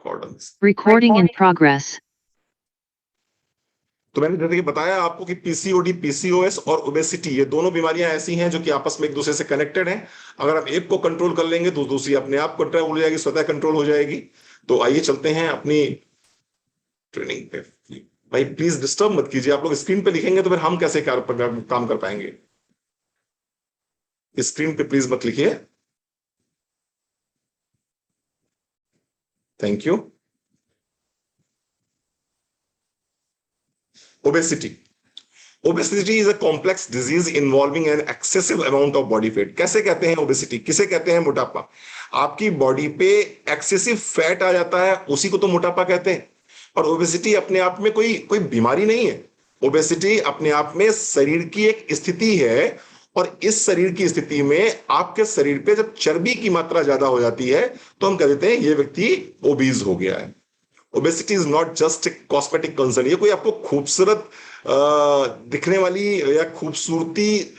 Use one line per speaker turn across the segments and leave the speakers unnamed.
record on this.
Recording in progress.
तो मैंने जैसे कि बताया आपको कि पीसीओडी, पीसीओएस और ओबेसिटी ये दोनों बीमारियां ऐसी हैं जो कि आपस में एक दूसरे से कनेक्टेड हैं। अगर आप एक को कंट्रोल कर लेंगे तो दूसरी अपने आप कंट्रोल हो जाएगी, स्वतः कंट्रोल हो जाएगी। तो आइए चलते हैं अपनी ट्रेनिंग पे। भाई प्लीज डिस्टर्ब मत कीजिए, आप लोग स्क्रीन पे लिखेंगे तो फिर हम कैसे काम कर पाएंगे। स्क्रीन पे प्लीज मत लिखिए। Thank you. Obesity. Obesity is a complex disease involving an excessive amount of body fat. कैसे कहते हैं ओबेसिटी, किसे कहते हैं मोटापा? आपकी बॉडी पे एक्सेसिव फैट आ जाता है, उसी को तो मोटापा कहते हैं। और ओबेसिटी अपने आप में कोई बीमारी नहीं है। ओबेसिटी अपने आप में शरीर की एक स्थिति है, और इस शरीर की स्थिति में आपके शरीर पे जब चर्बी की मात्रा ज्यादा हो जाती है तो हम कह देते हैं ये व्यक्ति ओबीज हो गया है। Obesity is not just cosmetic concern, ये कोई आपको खूबसूरत दिखने वाली या खूबसूरती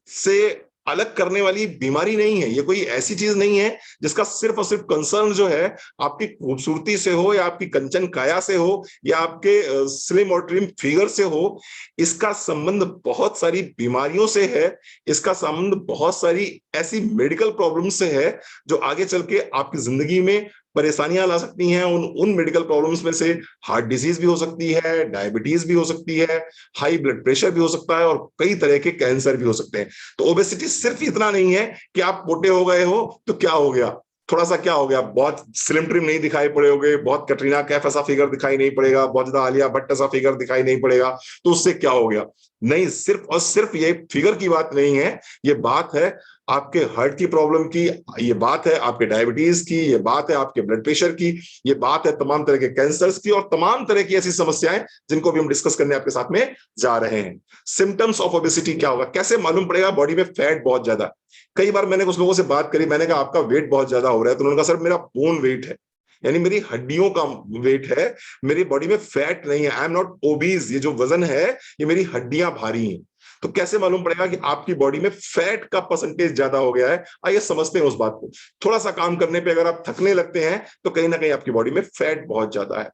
से अलग करने वाली बीमारी नहीं है। ये कोई ऐसी चीज नहीं है जिसका सिर्फ और सिर्फ कंसर्न जो है आपकी खूबसूरती से हो, या आपकी कंचन काया से हो, या आपके स्लिम और ट्रिम फिगर से हो। इसका संबंध बहुत सारी बीमारियों से है। इसका संबंध बहुत सारी ऐसी मेडिकल प्रॉब्लम से है जो आगे चल के आपकी जिंदगी में परेशानियां ला सकती हैं। उन मेडिकल प्रॉब्लम्स में से हार्ट डिजीज भी हो सकती है, डायबिटीज भी हो सकती है, हाई ब्लड प्रेशर भी हो सकता है, और कई तरह के कैंसर भी हो सकते हैं। तो ओबेसिटी सिर्फ इतना नहीं है कि आप मोटे हो गए हो तो क्या हो गया, थोड़ा सा क्या हो गया, बहुत स्लिम ट्रिम नहीं दिखाई पड़ोगे, बहुत कटरीना कैफ ऐसा फिगर दिखाई नहीं पड़ेगा, बहुत ज्यादा आलिया भट्ट ऐसा फिगर दिखाई नहीं पड़ेगा, तो उससे क्या हो गया? नहीं, सिर्फ और सिर्फ ये फिगर की बात नहीं है। ये बात है आपके हार्ट की प्रॉब्लम की, ये बात है आपके डायबिटीज की, ये बात है आपके ब्लड प्रेशर की, ये बात है तमाम तरह के कैंसर्स की, और तमाम तरह की ऐसी समस्याएं जिनको भी हम डिस्कस करने आपके साथ में जा रहे हैं। सिम्टम्स ऑफ ओबेसिटी क्या होगा, कैसे मालूम पड़ेगा बॉडी में फैट बहुत ज्यादा? कई बार मैंने कुछ लोगों से बात करी, मैंने कहा आपका वेट बहुत ज्यादा हो रहा है, तो उन्होंने कहा सर मेरा बोन वेट है, यानी मेरी हड्डियों का वेट है, मेरी बॉडी में फैट नहीं है। आई एम नॉट ओबीज, ये जो वजन है ये मेरी हड्डियां भारी हैं। तो कैसे मालूम पड़ेगा कि आपकी बॉडी में फैट का परसेंटेज ज्यादा हो गया है? आइए समझते हैं उस बात को। थोड़ा सा काम करने पे अगर आप थकने लगते हैं तो कहीं ना कहीं आपकी बॉडी में फैट बहुत ज्यादा है।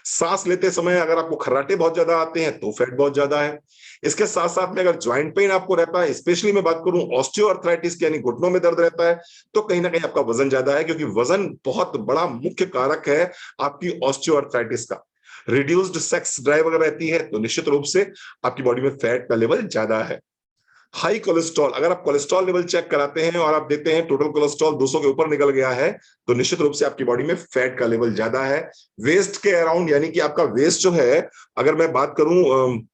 सांस लेते समय अगर आपको खर्राटे बहुत ज्यादा आते हैं तो फैट बहुत ज्यादा है। इसके साथ साथ में अगर ज्वाइंट पेन आपको रहता है, स्पेशली मैं बात करूं ऑस्टियोआर्थराइटिस यानी घुटनों में दर्द रहता है, तो कहीं ना कहीं आपका वजन ज्यादा है, क्योंकि वजन बहुत बड़ा मुख्य कारक है आपकी ऑस्टियोआर्थराइटिस का। रिड्यूस्ड सेक्स ड्राइव अगर रहती है तो निश्चित रूप से आपकी बॉडी में फैट का लेवल ज्यादा है। हाई कोलेस्ट्रॉल, अगर आप कोलेस्ट्रॉल लेवल चेक कराते हैं और आप देते हैं टोटल कोलेस्ट्रॉल 200 के ऊपर निकल गया है, तो निश्चित रूप से आपकी बॉडी में फैट का लेवल ज्यादा है। वेस्ट के अराउंड, यानी कि आपका वेस्ट जो है, अगर मैं बात करूं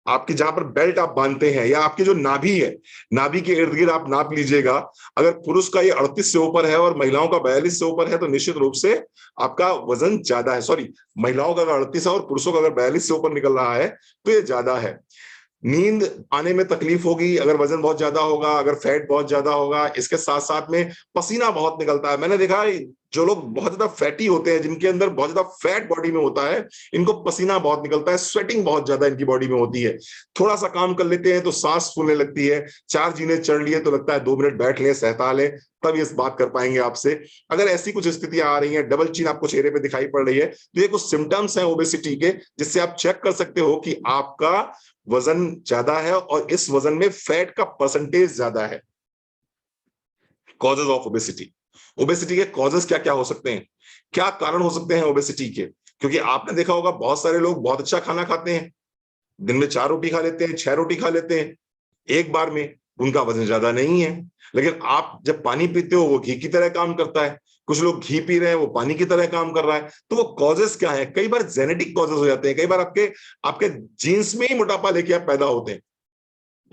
आपकी जहां पर बेल्ट आप बांधते हैं, या आपकी जो नाभि है, नाभि के इर्द गिर्द आप नाप लीजिएगा, अगर पुरुष का ये 38 से ऊपर है और महिलाओं का 42 से ऊपर है तो निश्चित रूप से आपका वजन ज्यादा है। सॉरी, महिलाओं का अगर 38 है और पुरुषों का अगर 42 से ऊपर निकल रहा है तो ये ज्यादा है। नींद आने में तकलीफ होगी अगर वजन बहुत ज्यादा होगा, अगर फैट बहुत ज्यादा होगा। इसके साथ साथ में पसीना बहुत निकलता है। मैंने देखा है जो लोग बहुत ज्यादा फैटी होते हैं, जिनके अंदर बहुत ज्यादा फैट बॉडी में होता है, इनको पसीना बहुत निकलता है, स्वेटिंग बहुत ज्यादा इनकी बॉडी में होती है। थोड़ा सा काम कर लेते हैं तो सांस फूलने लगती है। 4 जीने चढ़ लिए तो लगता है 2 मिनट बैठ लें, सहता लें, तब ये बात कर पाएंगे आपसे। अगर ऐसी कुछ स्थितियां आ रही हैं, डबल चिन आपको चेहरे पे दिखाई पड़ रही है, तो ये कुछ सिम्टम्स हैं ओबेसिटी के, जिससे आप चेक कर सकते हो कि आपका वजन ज्यादा है और इस वजन में फैट का परसेंटेज ज्यादा है। कॉजेज ऑफ ओबेसिटी, ओबेसिटी के कॉजेज क्या क्या हो सकते हैं, क्या कारण हो सकते हैं ओबेसिटी के? क्योंकि आपने देखा होगा बहुत सारे लोग बहुत अच्छा खाना खाते हैं, दिन में 4 रोटी खा लेते हैं, 6 रोटी खा लेते हैं एक बार में, उनका वजन ज्यादा नहीं है। लेकिन आप जब पानी पीते हो वो घी की तरह काम करता है, कुछ लोग घी पी रहे हैं वो पानी की तरह काम कर रहा है। तो वो कॉजेस क्या है? कई बार जेनेटिक कॉजेस हो जाते हैं, कई बार आपके आपके जीन्स में ही मोटापा लेके आप पैदा होते हैं।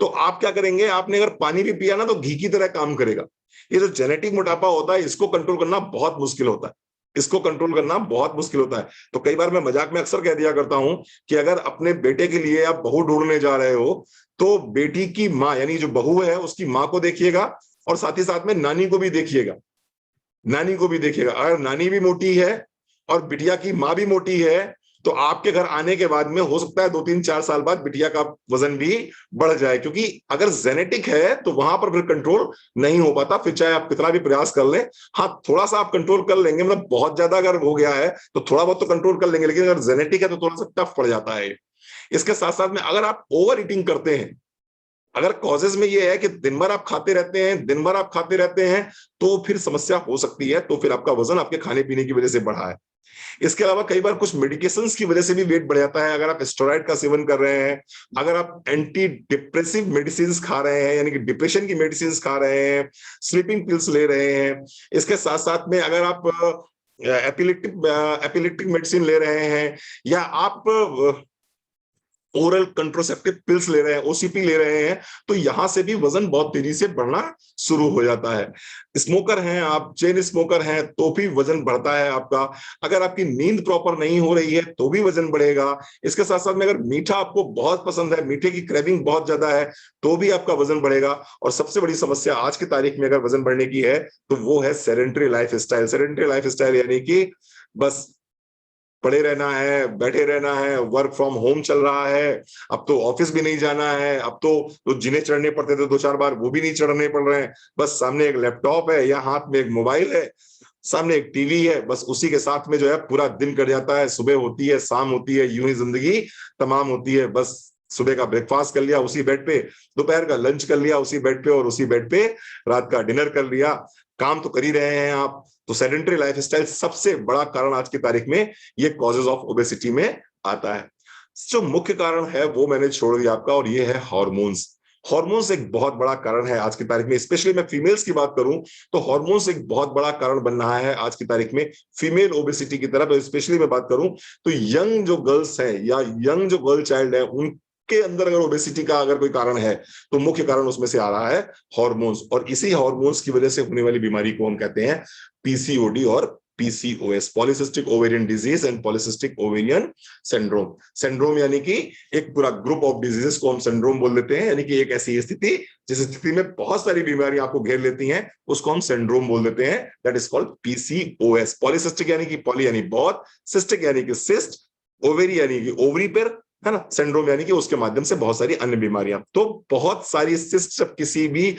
तो आप क्या करेंगे, आपने अगर पानी भी पिया ना तो घी की तरह काम करेगा। ये जो जेनेटिक मोटापा होता है इसको कंट्रोल करना बहुत मुश्किल होता है, इसको कंट्रोल करना बहुत मुश्किल होता है। तो कई बार मैं मजाक में अक्सर कह दिया करता हूं कि अगर अपने बेटे के लिए आप बहू ढूंढने जा रहे हो तो बेटी की माँ यानी जो बहू है उसकी माँ को देखिएगा, और साथ ही साथ में नानी को भी देखिएगा। नानी को भी देखिएगा, अगर नानी भी मोटी है और बिटिया की माँ भी मोटी है तो आपके घर आने के बाद में हो सकता है 2-3-4 साल बाद बिटिया का वजन भी बढ़ जाए, क्योंकि अगर जेनेटिक है तो वहां पर फिर कंट्रोल नहीं हो पाता, फिर चाहे आप कितना भी प्रयास कर लें। हाँ, थोड़ा सा आप कंट्रोल कर लेंगे, मतलब बहुत ज्यादा अगर हो गया है तो थोड़ा बहुत तो कंट्रोल कर लेंगे, लेकिन अगर जेनेटिक है तो थोड़ा सा टफ पड़ जाता है। इसके साथ साथ में अगर आप ओवर ईटिंग करते हैं, अगर कॉजेज में ये है कि दिन भर आप खाते रहते हैं, दिन भर आप खाते रहते हैं, तो फिर समस्या हो सकती है, तो फिर आपका वजन आपके खाने पीने की वजह से बढ़ा है। इसके अलावा कई बार कुछ मेडिकेशंस की वजह से भी वेट बढ़ जाता है। अगर आप स्टेरॉइड का सेवन कर रहे हैं, अगर आप एंटी डिप्रेसिव मेडिसिन खा रहे हैं, यानी कि डिप्रेशन की मेडिसिन खा रहे हैं, स्लीपिंग पिल्स ले रहे हैं, इसके साथ साथ में अगर आप एपिलेप्टिक मेडिसिन ले रहे हैं, या आप ओरल कंट्रोसेप्टिव पिल्स ले रहे हैं, ओसीपी ले रहे हैं, तो यहां से भी वजन बहुत तेजी से बढ़ना शुरू हो जाता है। स्मोकर हैं आप, चेन स्मोकर हैं, तो भी वजन बढ़ता है आपका। अगर आपकी नींद प्रॉपर नहीं हो रही है तो भी वजन बढ़ेगा। इसके साथ साथ में अगर मीठा आपको बहुत पसंद है, मीठे की क्रेविंग बहुत ज्यादा है, तो भी आपका वजन बढ़ेगा। और सबसे बड़ी समस्या आज की तारीख में अगर वजन बढ़ने की है तो वो है sedentary life style. Sedentary life style यानी कि बस पड़े रहना है, बैठे रहना है, वर्क फ्रॉम होम चल रहा है, अब तो ऑफिस भी नहीं जाना है, अब तो जिन्हें चढ़ने पड़ते थे 2-4 बार वो भी नहीं चढ़ने पड़ रहे हैं, बस सामने एक लैपटॉप है या हाथ में एक मोबाइल है, सामने एक टीवी है, बस उसी के साथ में जो है पूरा दिन कट जाता है। सुबह होती है, शाम होती है, यूं ही जिंदगी तमाम होती है। बस सुबह का ब्रेकफास्ट कर लिया उसी बेड पे, दोपहर का लंच कर लिया उसी बेड पे, और उसी बेड पे रात का डिनर कर लिया। काम तो कर ही रहे हैं आप। तो सेडेंटरी लाइफस्टाइल सबसे बड़ा कारण आज की तारीख में ये कॉजेज ऑफ ओबेसिटी में आता है। जो मुख्य कारण है वो मैंने छोड़ दिया आपका, और ये है हार्मोन्स। हार्मोन्स एक बहुत बड़ा कारण है आज की तारीख में, स्पेशली मैं फीमेल्स की बात करूं तो हार्मोन्स एक बहुत बड़ा कारण बन रहा है आज की तारीख में फीमेल ओबेसिटी की तरफ। स्पेशली मैं बात करूं तो यंग जो गर्ल्स हैं या यंग जो गर्ल चाइल्ड है, उनके अंदर अगर ओबेसिटी का अगर कोई कारण है तो मुख्य कारण उसमें से आ रहा है हार्मोन्स। और इसी हार्मोन्स की वजह से होने वाली बीमारी को हम कहते हैं पीसीओडी और PCOS, polycystic ovarian disease and polycystic ovarian syndrome. Syndrome यानी कि एक पूरा ग्रुप ऑफ डिजीजेस को हम सिंड्रोम बोल देते हैं, यानी कि एक ऐसी स्थिति जिस स्थिति में बहुत सारी बीमारियां आपको घेर लेती हैं उसको हम सिंड्रोम बोल देते हैं। That is called PCOS. Polycystic यानी कि पॉली यानी बहुत, सिस्टिक यानी कि सिस्ट, ओवेरी यानी कि ओवरी पर, है ना, सिंड्रोम यानी कि उसके माध्यम से बहुत सारी अन्य बीमारियां। तो बहुत सारी सिस्ट जब किसी भी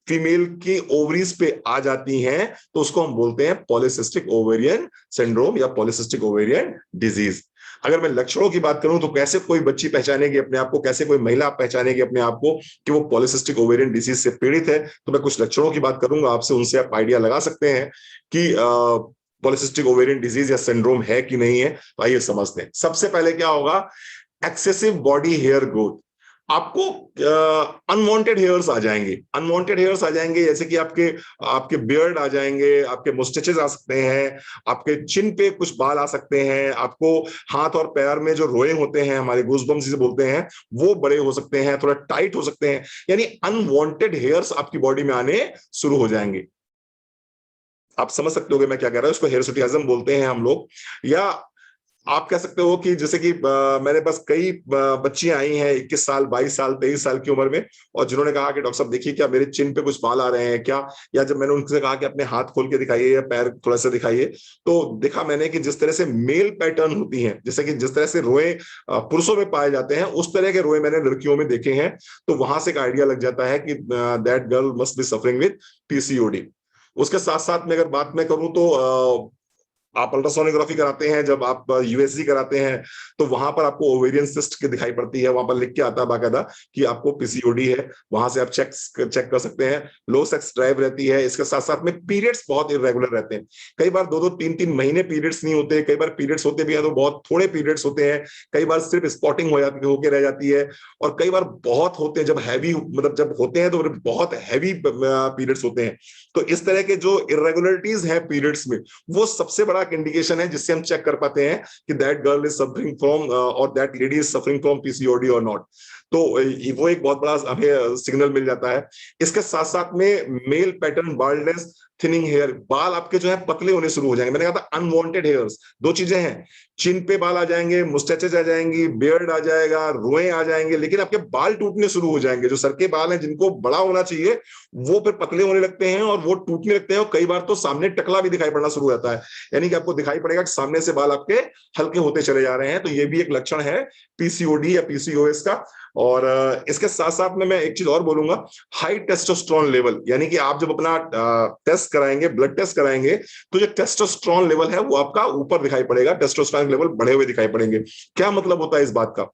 फीमेल की ओवरीज पे आ जाती हैं तो उसको हम बोलते हैं पॉलिसिस्टिक ओवेरियन सिंड्रोम या पॉलिसिस्टिक ओवेरियन डिजीज। अगर मैं लक्षणों की बात करूं तो कैसे कोई बच्ची पहचानेगी अपने आप को, कैसे कोई महिला पहचानेगी अपने आप को कि वो पॉलिसिस्टिक ओवेरियन डिजीज से पीड़ित है, तो मैं कुछ लक्षणों की बात करूंगा आपसे, उनसे आप आइडिया लगा सकते हैं कि पॉलिसिस्टिक ओवेरियन डिजीज या सिंड्रोम है कि नहीं है। तो आइए समझते हैं। सबसे पहले क्या होगा, एक्सेसिव बॉडी हेयर ग्रोथ। आपको अनवांटेड हेयर्स आ जाएंगे, अनवांटेड हेयर्स आ जाएंगे, जैसे कि आपके आपके बियर्ड आ जाएंगे, आपके मुस्टचेस आ सकते हैं, आपके चिन पे कुछ बाल आ सकते हैं, आपको हाथ और पैर में जो रोए होते हैं, हमारे गूज़बम्स जिसे बोलते हैं, वो बड़े हो सकते हैं, थोड़ा टाइट हो सकते हैं, यानी अनवांटेड हेयर्स आपकी बॉडी में आने शुरू हो जाएंगे। आप समझ सकते होगे मैं क्या कह रहा हूं, इसको हिरसुटिज्म बोलते हैं हम लोग। या आप कह सकते हो कि जैसे कि मेरे पास कई बच्चियां आई हैं 21 साल 22 साल 23 साल की उम्र में, और जिन्होंने कहा कि डॉक्टर साहब देखिए क्या मेरे चिन पे कुछ बाल आ रहे हैं क्या, या जब मैंने उनसे कहा कि अपने हाथ खोल के दिखाइए या पैर थोड़ा सा दिखाइए, तो देखा मैंने कि जिस तरह से मेल पैटर्न होती हैं, जैसे कि जिस तरह से रोए पुरुषों में पाए जाते हैं उस तरह के रोए मैंने लड़कियों में देखे हैं। तो वहां से एक आइडिया लग जाता है कि that girl must be suffering with PCOD. उसके साथ साथ में अगर बात मैं करूं तो आप अल्ट्रासोनोग्राफी कराते हैं, जब आप यूएसजी कराते हैं तो वहां पर आपको ओवेरियन सिस्ट की दिखाई पड़ती है, वहां पर लिख के आता है बाकायदा कि आपको पीसीओडी है। वहां से आप चेक कर सकते हैं। लो सेक्स ड्राइव रहती है। इसके साथ साथ में पीरियड्स बहुत इरेगुलर रहते हैं, कई बार 2-2 3-3 महीने पीरियड्स नहीं होते, कई बार पीरियड्स होते भी हैं तो बहुत थोड़े पीरियड्स होते हैं, कई बार सिर्फ स्पॉटिंग हो जाती होकर रह जाती है, और कई बार बहुत होते हैं, जब हैवी मतलब जब होते हैं तो बहुत हैवी पीरियड्स होते हैं। तो इस तरह के जो इरेगुलरिटीज हैं पीरियड्स में, वो सबसे बड़ा इंडिकेशन है जिससे हम चेक कर पाते हैं कि that girl is suffering from or that lady is suffering from PCOD or not. तो वो एक बहुत बड़ा हमें सिग्नल मिल जाता है। इसके साथ साथ में male pattern baldness, thinning hair, बाल आपके जो है पतले होने शुरू हो जाएंगे। मैंने कहा था अनवांटेड हेयर्स, दो चीजें हैं, चिन पे बाल आ जाएंगे, मुस्टैचेस आ जाएंगी, बियर्ड आ जाएगा, रोए आ जाएंगे, लेकिन आपके बाल टूटने शुरू हो जाएंगे। जो सर के बाल हैं जिनको बड़ा होना चाहिए वो फिर पतले होने लगते हैं और वो टूटने लगते हैं, और कई बार तो सामने टकला भी दिखाई पड़ना शुरू हो जाता है, यानी कि आपको दिखाई पड़ेगा कि सामने से बाल आपके हल्के होते चले जा रहे हैं। तो ये भी एक लक्षण है पीसीओडी या पीसीओएस का। और इसके साथ साथ में मैं एक चीज और बोलूंगा, हाई टेस्टोस्टेरोन लेवल, यानी कि आप जब अपना टेस्ट कराएंगे, ब्लड टेस्ट कराएंगे, तो जो टेस्टोस्टेरोन लेवल है वो आपका ऊपर दिखाई पड़ेगा, टेस्टोस्टेरोन लेवल बढ़े हुए दिखाई पड़ेगे। क्या मतलब होता है इस बात का?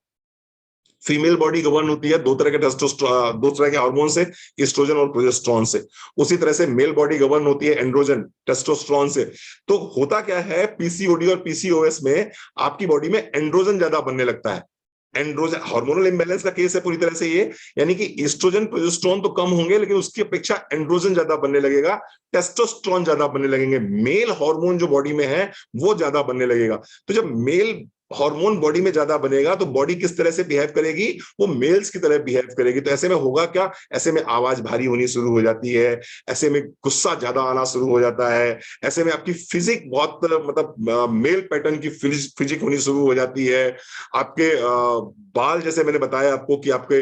फीमेल बॉडी गवर्न होती है दो तरह के टेस्टोस्टेरोन, दो तरह के हार्मोन से, एस्ट्रोजन और प्रोजेस्टेरोन से। उसी तरह से मेल बॉडी गवर्न होती है एंड्रोजन, टेस्टोस्टेरोन से। तो होता क्या है पीसीओडी और पीसीओएस में, आपकी बॉडी में एंड्रोजन ज्यादा बनने लगता है। एंड्रोजन हार्मोनल इंबैलेंस का केस है पूरी तरह से ये, यानी कि एस्ट्रोजन प्रोजेस्टेरोन तो कम होंगे, लेकिन उसकी अपेक्षा एंड्रोजन ज्यादा बनने लगेगा, टेस्टोस्टेरोन ज्यादा बनने लगेंगे, मेल हार्मोन जो बॉडी में है वो ज्यादा बनने लगेगा। तो जब मेल हार्मोन बॉडी में ज्यादा बनेगा तो बॉडी किस तरह से बिहेव करेगी, वो मेल्स की तरह बिहेव करेगी। तो ऐसे में होगा क्या, ऐसे में आवाज भारी होनी शुरू हो जाती है, ऐसे में गुस्सा ज्यादा आना शुरू हो जाता है, ऐसे में आपकी फिजिक बहुत मतलब मेल पैटर्न की फिजिक होनी शुरू हो जाती है। आपके बाल, जैसे मैंने बताया आपको कि आपके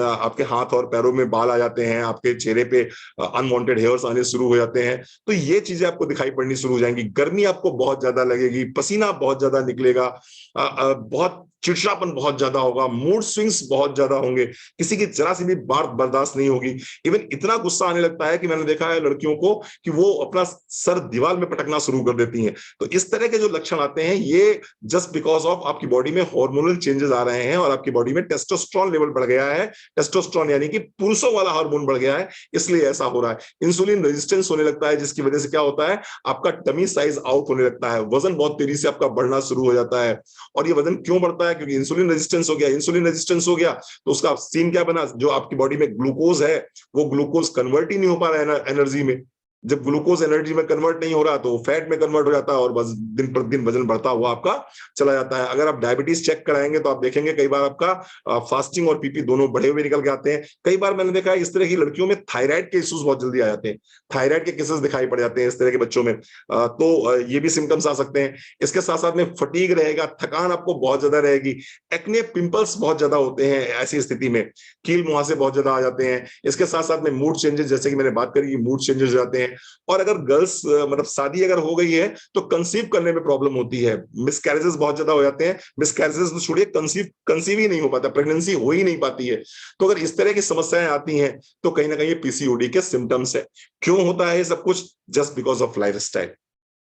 आपके हाथ और पैरों में बाल आ जाते हैं, आपके चेहरे पे अनवांटेड हेयर्स आने शुरू हो जाते हैं। तो ये चीजें आपको दिखाई पड़नी शुरू हो जाएंगी। गर्मी आपको बहुत ज्यादा लगेगी, पसीना बहुत ज्यादा निकलेगा, बहुत चिड़चिड़ापन बहुत ज्यादा होगा, मूड स्विंग्स बहुत ज्यादा होंगे, किसी की जरा सी भी बात बर्दाश्त नहीं होगी। इवन इतना गुस्सा आने लगता है कि मैंने देखा है लड़कियों को कि वो अपना सर दीवार में पटकना शुरू कर देती हैं। तो इस तरह के जो लक्षण आते हैं ये जस्ट बिकॉज ऑफ आपकी बॉडी में हार्मोनल चेंजेस आ रहे हैं और आपकी बॉडी में टेस्टोस्टेरोन लेवल बढ़ गया है। टेस्टोस्टेरोन यानी कि पुरुषों वाला हार्मोन बढ़ गया है, इसलिए ऐसा हो रहा है। इंसुलिन रेजिस्टेंस होने लगता है, जिसकी वजह से क्या होता है, आपका टमी साइज आउट होने लगता है, वजन बहुत तेजी से आपका बढ़ना शुरू हो जाता है। और ये वजन क्यों बढ़ता है? क्योंकि इंसुलिन रेजिस्टेंस हो गया। इंसुलिन रेजिस्टेंस हो गया तो उसका सीन क्या बना, जो आपकी बॉडी में ग्लूकोज है वो ग्लूकोज कन्वर्ट ही नहीं हो पा रहा है एनर्जी में। जब ग्लूकोज एनर्जी में कन्वर्ट नहीं हो रहा तो फैट में कन्वर्ट हो जाता है और बस दिन प्रतिदिन वजन बढ़ता हुआ आपका चला जाता है। अगर आप डायबिटीज चेक कराएंगे तो आप देखेंगे कई बार आपका फास्टिंग और पीपी दोनों बढ़े हुए निकल के आते हैं। कई बार मैंने देखा है इस तरह की लड़कियों में थायराइड के इश्यूज बहुत जल्दी आ जाते हैं, थायराइड के केसेस दिखाई पड़ जाते हैं इस तरह के बच्चों में। तो ये भी सिम्टम्स आ सकते हैं। इसके साथ साथ में फटीग रहेगा, थकान आपको बहुत ज्यादा रहेगी, एक्ने पिंपल्स बहुत ज्यादा होते हैं ऐसी स्थिति में, कील मुहासे बहुत ज्यादा आ जाते हैं। इसके साथ साथ में मूड चेंजेस, जैसे कि मैंने बात करी, मूड चेंजेस हो जाते हैं। और अगर गर्ल्स मतलब शादी अगर हो गई है तो कंसीव करने में प्रॉब्लम होती है, मिसकैरेजेस बहुत ज्यादा हो जाते हैं। मिसकैरेजेस तो छोड़िए, कंसीव ही नहीं हो पाता, प्रेगनेंसी हो ही नहीं पाती है। तो अगर इस तरह की समस्याएं आती हैं तो कहीं ना कहीं पीसीओडी के सिम्टम्स है। क्यों होता है ये सब कुछ? Just because of lifestyle.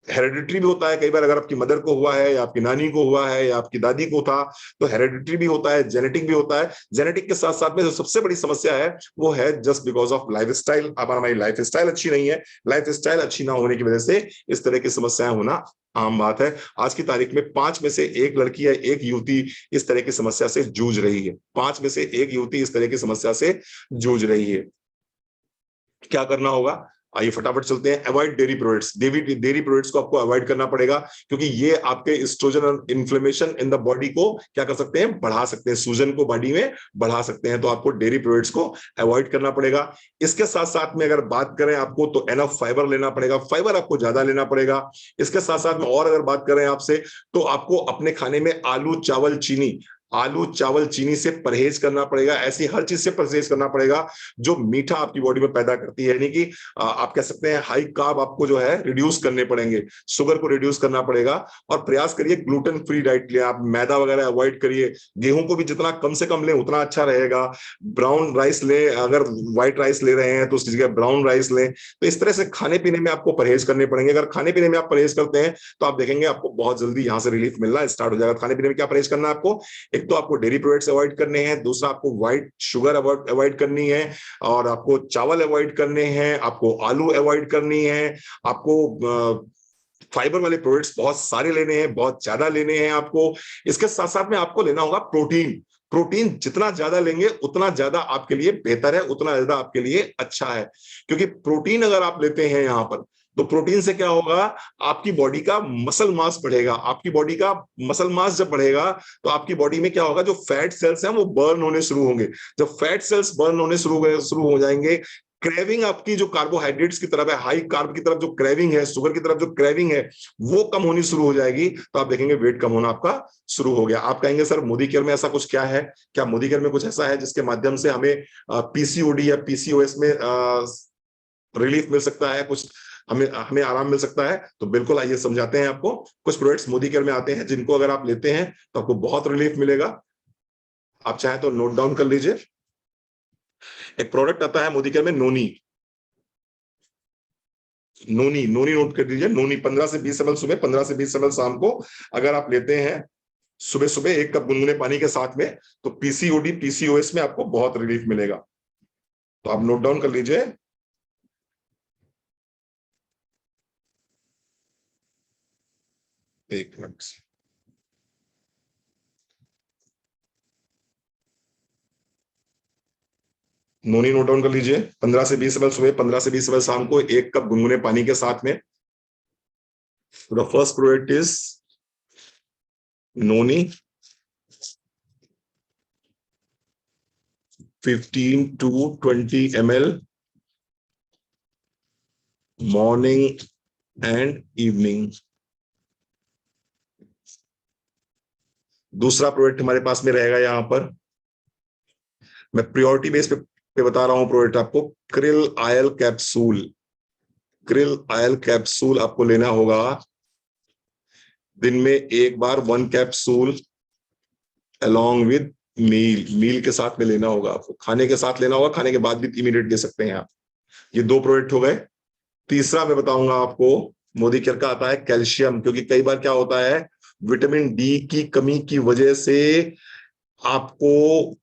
Hereditary भी होता है, कई बार अगर आपकी मदर को हुआ है या आपकी नानी को हुआ है या आपकी दादी को था तो हेरेडिटरी भी होता है, जेनेटिक भी होता है। जेनेटिक के साथ साथ में जो सबसे बड़ी समस्या है वो है जस्ट बिकॉज ऑफ लाइफस्टाइल। अब हमारी लाइफस्टाइल अच्छी नहीं है, लाइफस्टाइल अच्छी ना होने की वजह से इस तरह की समस्याएं होना आम बात है। आज की तारीख में 5 में से 1 लड़की या 1 युवती इस तरह की समस्या से जूझ रही है। 5 में से 1 युवती इस तरह की समस्या से जूझ रही है। क्या करना होगा? आइए फटाफट चलते हैं। Avoid dairy products. Dairy products को आपको अवॉइड करना पड़ेगा, क्योंकि ये आपके एस्ट्रोजन और इन्फ्लेमेशन इन द बॉडी को क्या कर सकते हैं, बढ़ा सकते हैं, सूजन को बॉडी में बढ़ा सकते हैं। तो आपको डेयरी प्रोडक्ट्स को अवॉइड करना पड़ेगा। इसके साथ साथ में अगर बात करें आपको तो एनफ फाइबर लेना पड़ेगा, फाइबर आपको ज्यादा लेना पड़ेगा। इसके साथ साथ में और अगर बात करें आपसे तो आपको अपने खाने में आलू चावल चीनी, आलू चावल चीनी से परहेज करना पड़ेगा। ऐसी हर चीज से परहेज करना पड़ेगा जो मीठा आपकी बॉडी में पैदा करती है, यानी कि आप कह सकते हैं हाई कार्ब आपको जो है रिड्यूस करने पड़ेंगे, शुगर को रिड्यूस करना पड़ेगा। और प्रयास करिए ग्लूटेन फ्री डाइट लें, आप मैदा वगैरह अवॉइड करिए। गेहूं को भी जितना कम से कम लें उतना अच्छा रहेगा। ब्राउन राइस लें, अगर व्हाइट राइस ले रहे हैं तो उसकी जगह ब्राउन राइस लें। तो इस तरह से खाने पीने में आपको परहेज करने पड़ेंगे। अगर खाने पीने में आप परहेज करते हैं तो आप देखेंगे आपको बहुत जल्दी यहां से रिलीफ मिलना स्टार्ट हो जाएगा। खाने पीने में क्या परहेज करना है आपको? एक तो आपको डेयरी प्रोडक्ट्स अवॉइड करने हैं, दूसरा आपको व्हाइट शुगर अवॉइड करनी है, और आपको चावल अवॉइड करने हैं, आपको आलू अवॉइड करनी है, आपको फाइबर वाले प्रोडक्ट्स बहुत सारे लेने हैं, बहुत ज्यादा लेने हैं आपको। इसके साथ साथ में आपको लेना होगा प्रोटीन। प्रोटीन जितना ज्यादा लेंगे उतना ज्यादा आपके लिए बेहतर है, उतना ज्यादा आपके लिए अच्छा है। क्योंकि प्रोटीन अगर आप लेते हैं यहां पर तो प्रोटीन से क्या होगा, आपकी बॉडी का मसल मास बढ़ेगा। आपकी बॉडी का मसल मास जब बढ़ेगा तो आपकी बॉडी में क्या होगा, जो फैट सेल्स हैं वो बर्न होने शुरू होंगे। जब फैट सेल्स बर्न होने शुरू हो जाएंगे, क्रेविंग आपकी जो कार्बोहाइड्रेट्स की तरफ है, हाई कार्ब की तरफ जो क्रेविंग है, शुगर की तरफ जो क्रेविंग है, वो कम होनी शुरू हो जाएगी, तो आप देखेंगे वेट कम होना आपका शुरू हो गया। आप कहेंगे सर मोदी केयर में ऐसा कुछ क्या है, क्या मोदी केयर में कुछ ऐसा है जिसके माध्यम से हमें पीसीओडी या पीसीओएस में रिलीफ मिल सकता है, कुछ हमें हमें आराम मिल सकता है? तो बिल्कुल, आइए समझाते हैं आपको। कुछ प्रोडक्ट्स मोदी केयर में आते हैं जिनको अगर आप लेते हैं तो आपको बहुत रिलीफ मिलेगा। आप चाहें तो नोट डाउन कर लीजिए। एक प्रोडक्ट आता है मोदी केयर में, नोनी। नोनी नोनी नोट कर दीजिए। नोनी 15 से 20 ml सुबह, 15 से 20 ml शाम को अगर आप लेते हैं सुबह सुबह 1 कप गुनगुने पानी के साथ में, तो पीसीओडी पीसीओएस में आपको बहुत रिलीफ मिलेगा। तो आप नोट डाउन कर लीजिए। एक मिनट, नोनी नोट डाउन कर लीजिए। 15 से 20 ml सुबह, 15 से 20 ml शाम को, 1 कप गुनगुने पानी के साथ में। The first product is noni 15 to 20 ml morning and evening. दूसरा प्रोडक्ट हमारे पास में रहेगा यहां पर, मैं प्रियोरिटी बेस पे बता रहा हूं प्रोडक्ट आपको, krill oil capsule. Krill oil capsule आपको लेना होगा दिन में 1 बार, 1 कैप्सूल अलोंग विद मील। मील के साथ में लेना होगा आपको, खाने के साथ लेना होगा, खाने के बाद भी इमीडिएट ले सकते हैं आप। ये 2 प्रोडक्ट हो गए। तीसरा मैं बताऊंगा आपको, मोदी केयर का आता है कैल्शियम, क्योंकि कई बार क्या होता है, विटामिन डी की कमी की वजह से आपको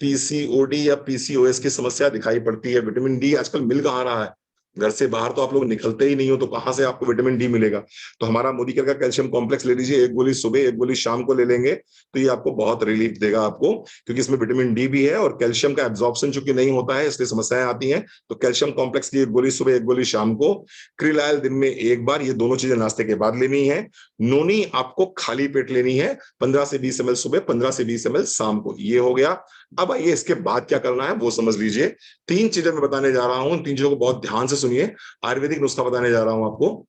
पीसीओडी या पीसीओएस की समस्या दिखाई पड़ती है। विटामिन डी आजकल मिल कहाँ रहा है, घर से बाहर तो आप लोग निकलते ही नहीं हो, तो कहां से आपको विटामिन डी मिलेगा? तो हमारा मोदी केयर का कैल्शियम कॉम्प्लेक्स ले लीजिए, 1 गोली सुबह 1 गोली शाम को ले लेंगे, तो ये आपको बहुत रिलीफ देगा आपको, क्योंकि इसमें विटामिन डी भी है और कैल्शियम का एब्जॉर्प्शन चूंकि नहीं होता है इसलिए समस्याएं आती हैं। तो कैल्शियम कॉम्प्लेक्स की 1 गोली सुबह 1 गोली शाम को, क्रिलायल दिन में 1 बार, ये दोनों चीजें नाश्ते के बाद लेनी है। नोनी आपको खाली पेट लेनी है, 15 से 20 ml सुबह, 15 से 20 ml शाम को। ये हो गया। अब आइए इसके बाद क्या करना है वो समझ लीजिए। 3 चीजें मैं बताने जा रहा हूं, 3 चीजों को बहुत ध्यान से सुनिए। आयुर्वेदिक नुस्खा बताने जा रहा हूं आपको,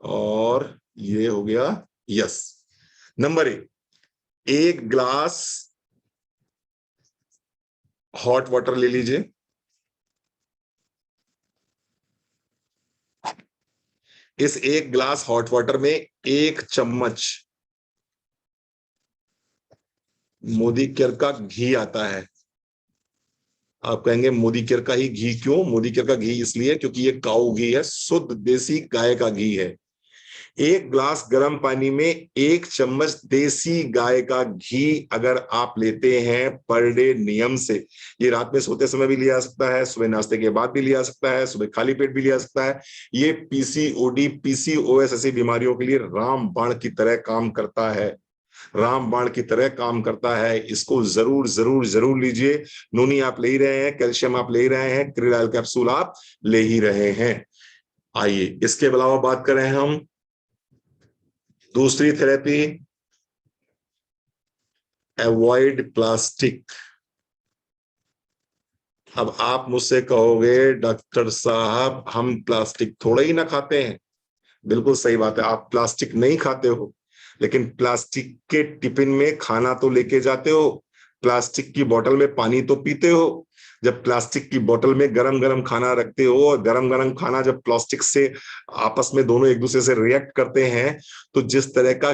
और ये हो गया। Yes. Number 1, 1 glass hot water ले लीजिए। इस 1 ग्लास हॉट वाटर में 1 चम्मच मोदी केयर का घी आता है। आप कहेंगे मोदी केयर का ही घी क्यों? मोदी केयर का घी इसलिए क्योंकि ये काऊ घी है, शुद्ध देसी गाय का घी है। 1 ग्लास गर्म पानी में 1 चम्मच देसी गाय का घी अगर आप लेते हैं पर डे नियम से, ये रात में सोते समय भी लिया जा सकता है, सुबह नाश्ते के बाद भी लिया जा सकता है, सुबह खाली पेट भी लिया जा सकता है। ये पीसीओडी पीसीओएस ऐसी बीमारियों के लिए रामबाण की तरह काम करता है, रामबाण की तरह काम करता है। इसको जरूर जरूर जरूर लीजिए। नोनी आप ले ही रहे हैं, कैल्शियम आप ले ही रहे हैं, क्रिलाल कैप्सूल आप ले ही रहे हैं। आइए इसके अलावा बात करें हम दूसरी थेरेपी, अवॉइड प्लास्टिक। अब आप मुझसे कहोगे डॉक्टर साहब हम प्लास्टिक थोड़ा ही ना खाते हैं। बिल्कुल सही बात है, आप प्लास्टिक नहीं खाते हो, लेकिन प्लास्टिक के टिफिन में खाना तो लेके जाते हो, प्लास्टिक की बोतल में पानी तो पीते हो। जब प्लास्टिक की बोतल में गरम गरम खाना रखते हो और गरम गरम खाना जब प्लास्टिक से आपस में दोनों एक दूसरे से रिएक्ट करते हैं, तो जिस तरह का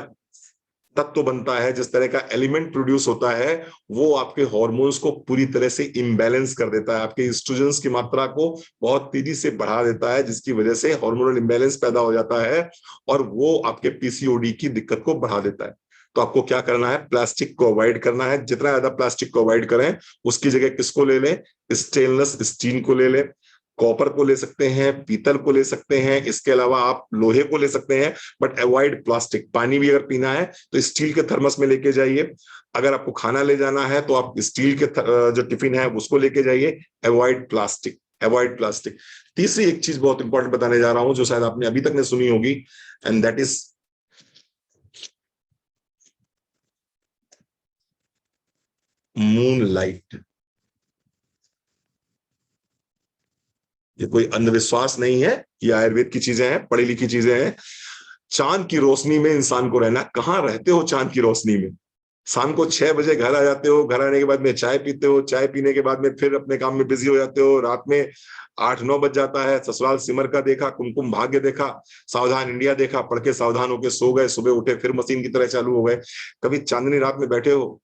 तत्व बनता है, जिस तरह का एलिमेंट प्रोड्यूस होता है, वो आपके हार्मोन्स को पूरी तरह से इम्बैलेंस कर देता है, आपके एस्ट्रोजन्स की मात्रा को बहुत तेजी से बढ़ा देता है, जिसकी वजह से हार्मोनल इम्बैलेंस पैदा हो जाता है और वो आपके पीसीओडी की दिक्कत को बढ़ा देता है। तो आपको क्या करना है, प्लास्टिक को अवॉइड करना है। जितना ज्यादा प्लास्टिक को अवॉइड करें, उसकी जगह किसको ले लें? स्टेनलेस स्टील को ले लें, कॉपर को ले सकते हैं, पीतल को ले सकते हैं, इसके अलावा आप लोहे को ले सकते हैं, बट अवॉइड प्लास्टिक। पानी भी अगर पीना है तो स्टील के थर्मस में लेके जाइए। अगर आपको खाना ले जाना है तो आप स्टील के जो टिफिन है उसको लेके जाइए। Avoid plastic, avoid plastic. तीसरी एक चीज बहुत इंपॉर्टेंट बताने जा रहा हूं जो शायद आपने अभी तक ने सुनी होगी, and that is moon light. ये कोई अंधविश्वास नहीं है, ये आयुर्वेद की चीजें हैं, पढ़ी लिखी चीजें हैं। चांद की रोशनी में इंसान को रहना। कहाँ रहते हो चांद की रोशनी में? शाम को 6 बजे घर आ जाते हो, घर आने के बाद में चाय पीते हो, चाय पीने के बाद में फिर अपने काम में बिजी हो जाते हो, रात में 8-9 बज जाता है। ससुराल सिमर का देखा, कुमकुम भाग्य देखा, सावधान इंडिया देखा, पढ़ के सावधान होके सो गए, सुबह उठे फिर मशीन की तरह चालू हो गए। कभी चांदनी रात में बैठे हो?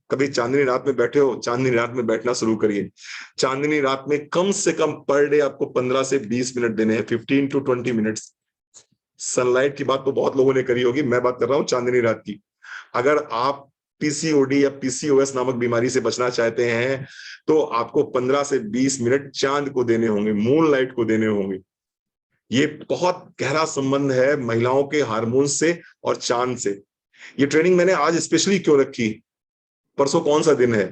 कभी चांदनी रात में बैठे हो? चांदनी रात में बैठना शुरू करिए। चांदनी रात में कम से कम पर डे आपको 15 से 20 मिनट देने हैं, 15 to 20 मिनट्स। सनलाइट की बात तो बहुत लोगों ने करी होगी, मैं बात कर रहा हूं चांदनी रात की। अगर आप पीसीओडी या पीसीओएस नामक बीमारी से बचना चाहते हैं तो आपको 15 से 20 मिनट चांद को देने होंगे, मून लाइट को देने होंगे। ये बहुत गहरा संबंध है महिलाओं के हार्मोन से और चांद से। ये ट्रेनिंग मैंने आज स्पेशली क्यों रखी? परसों कौन सा दिन है?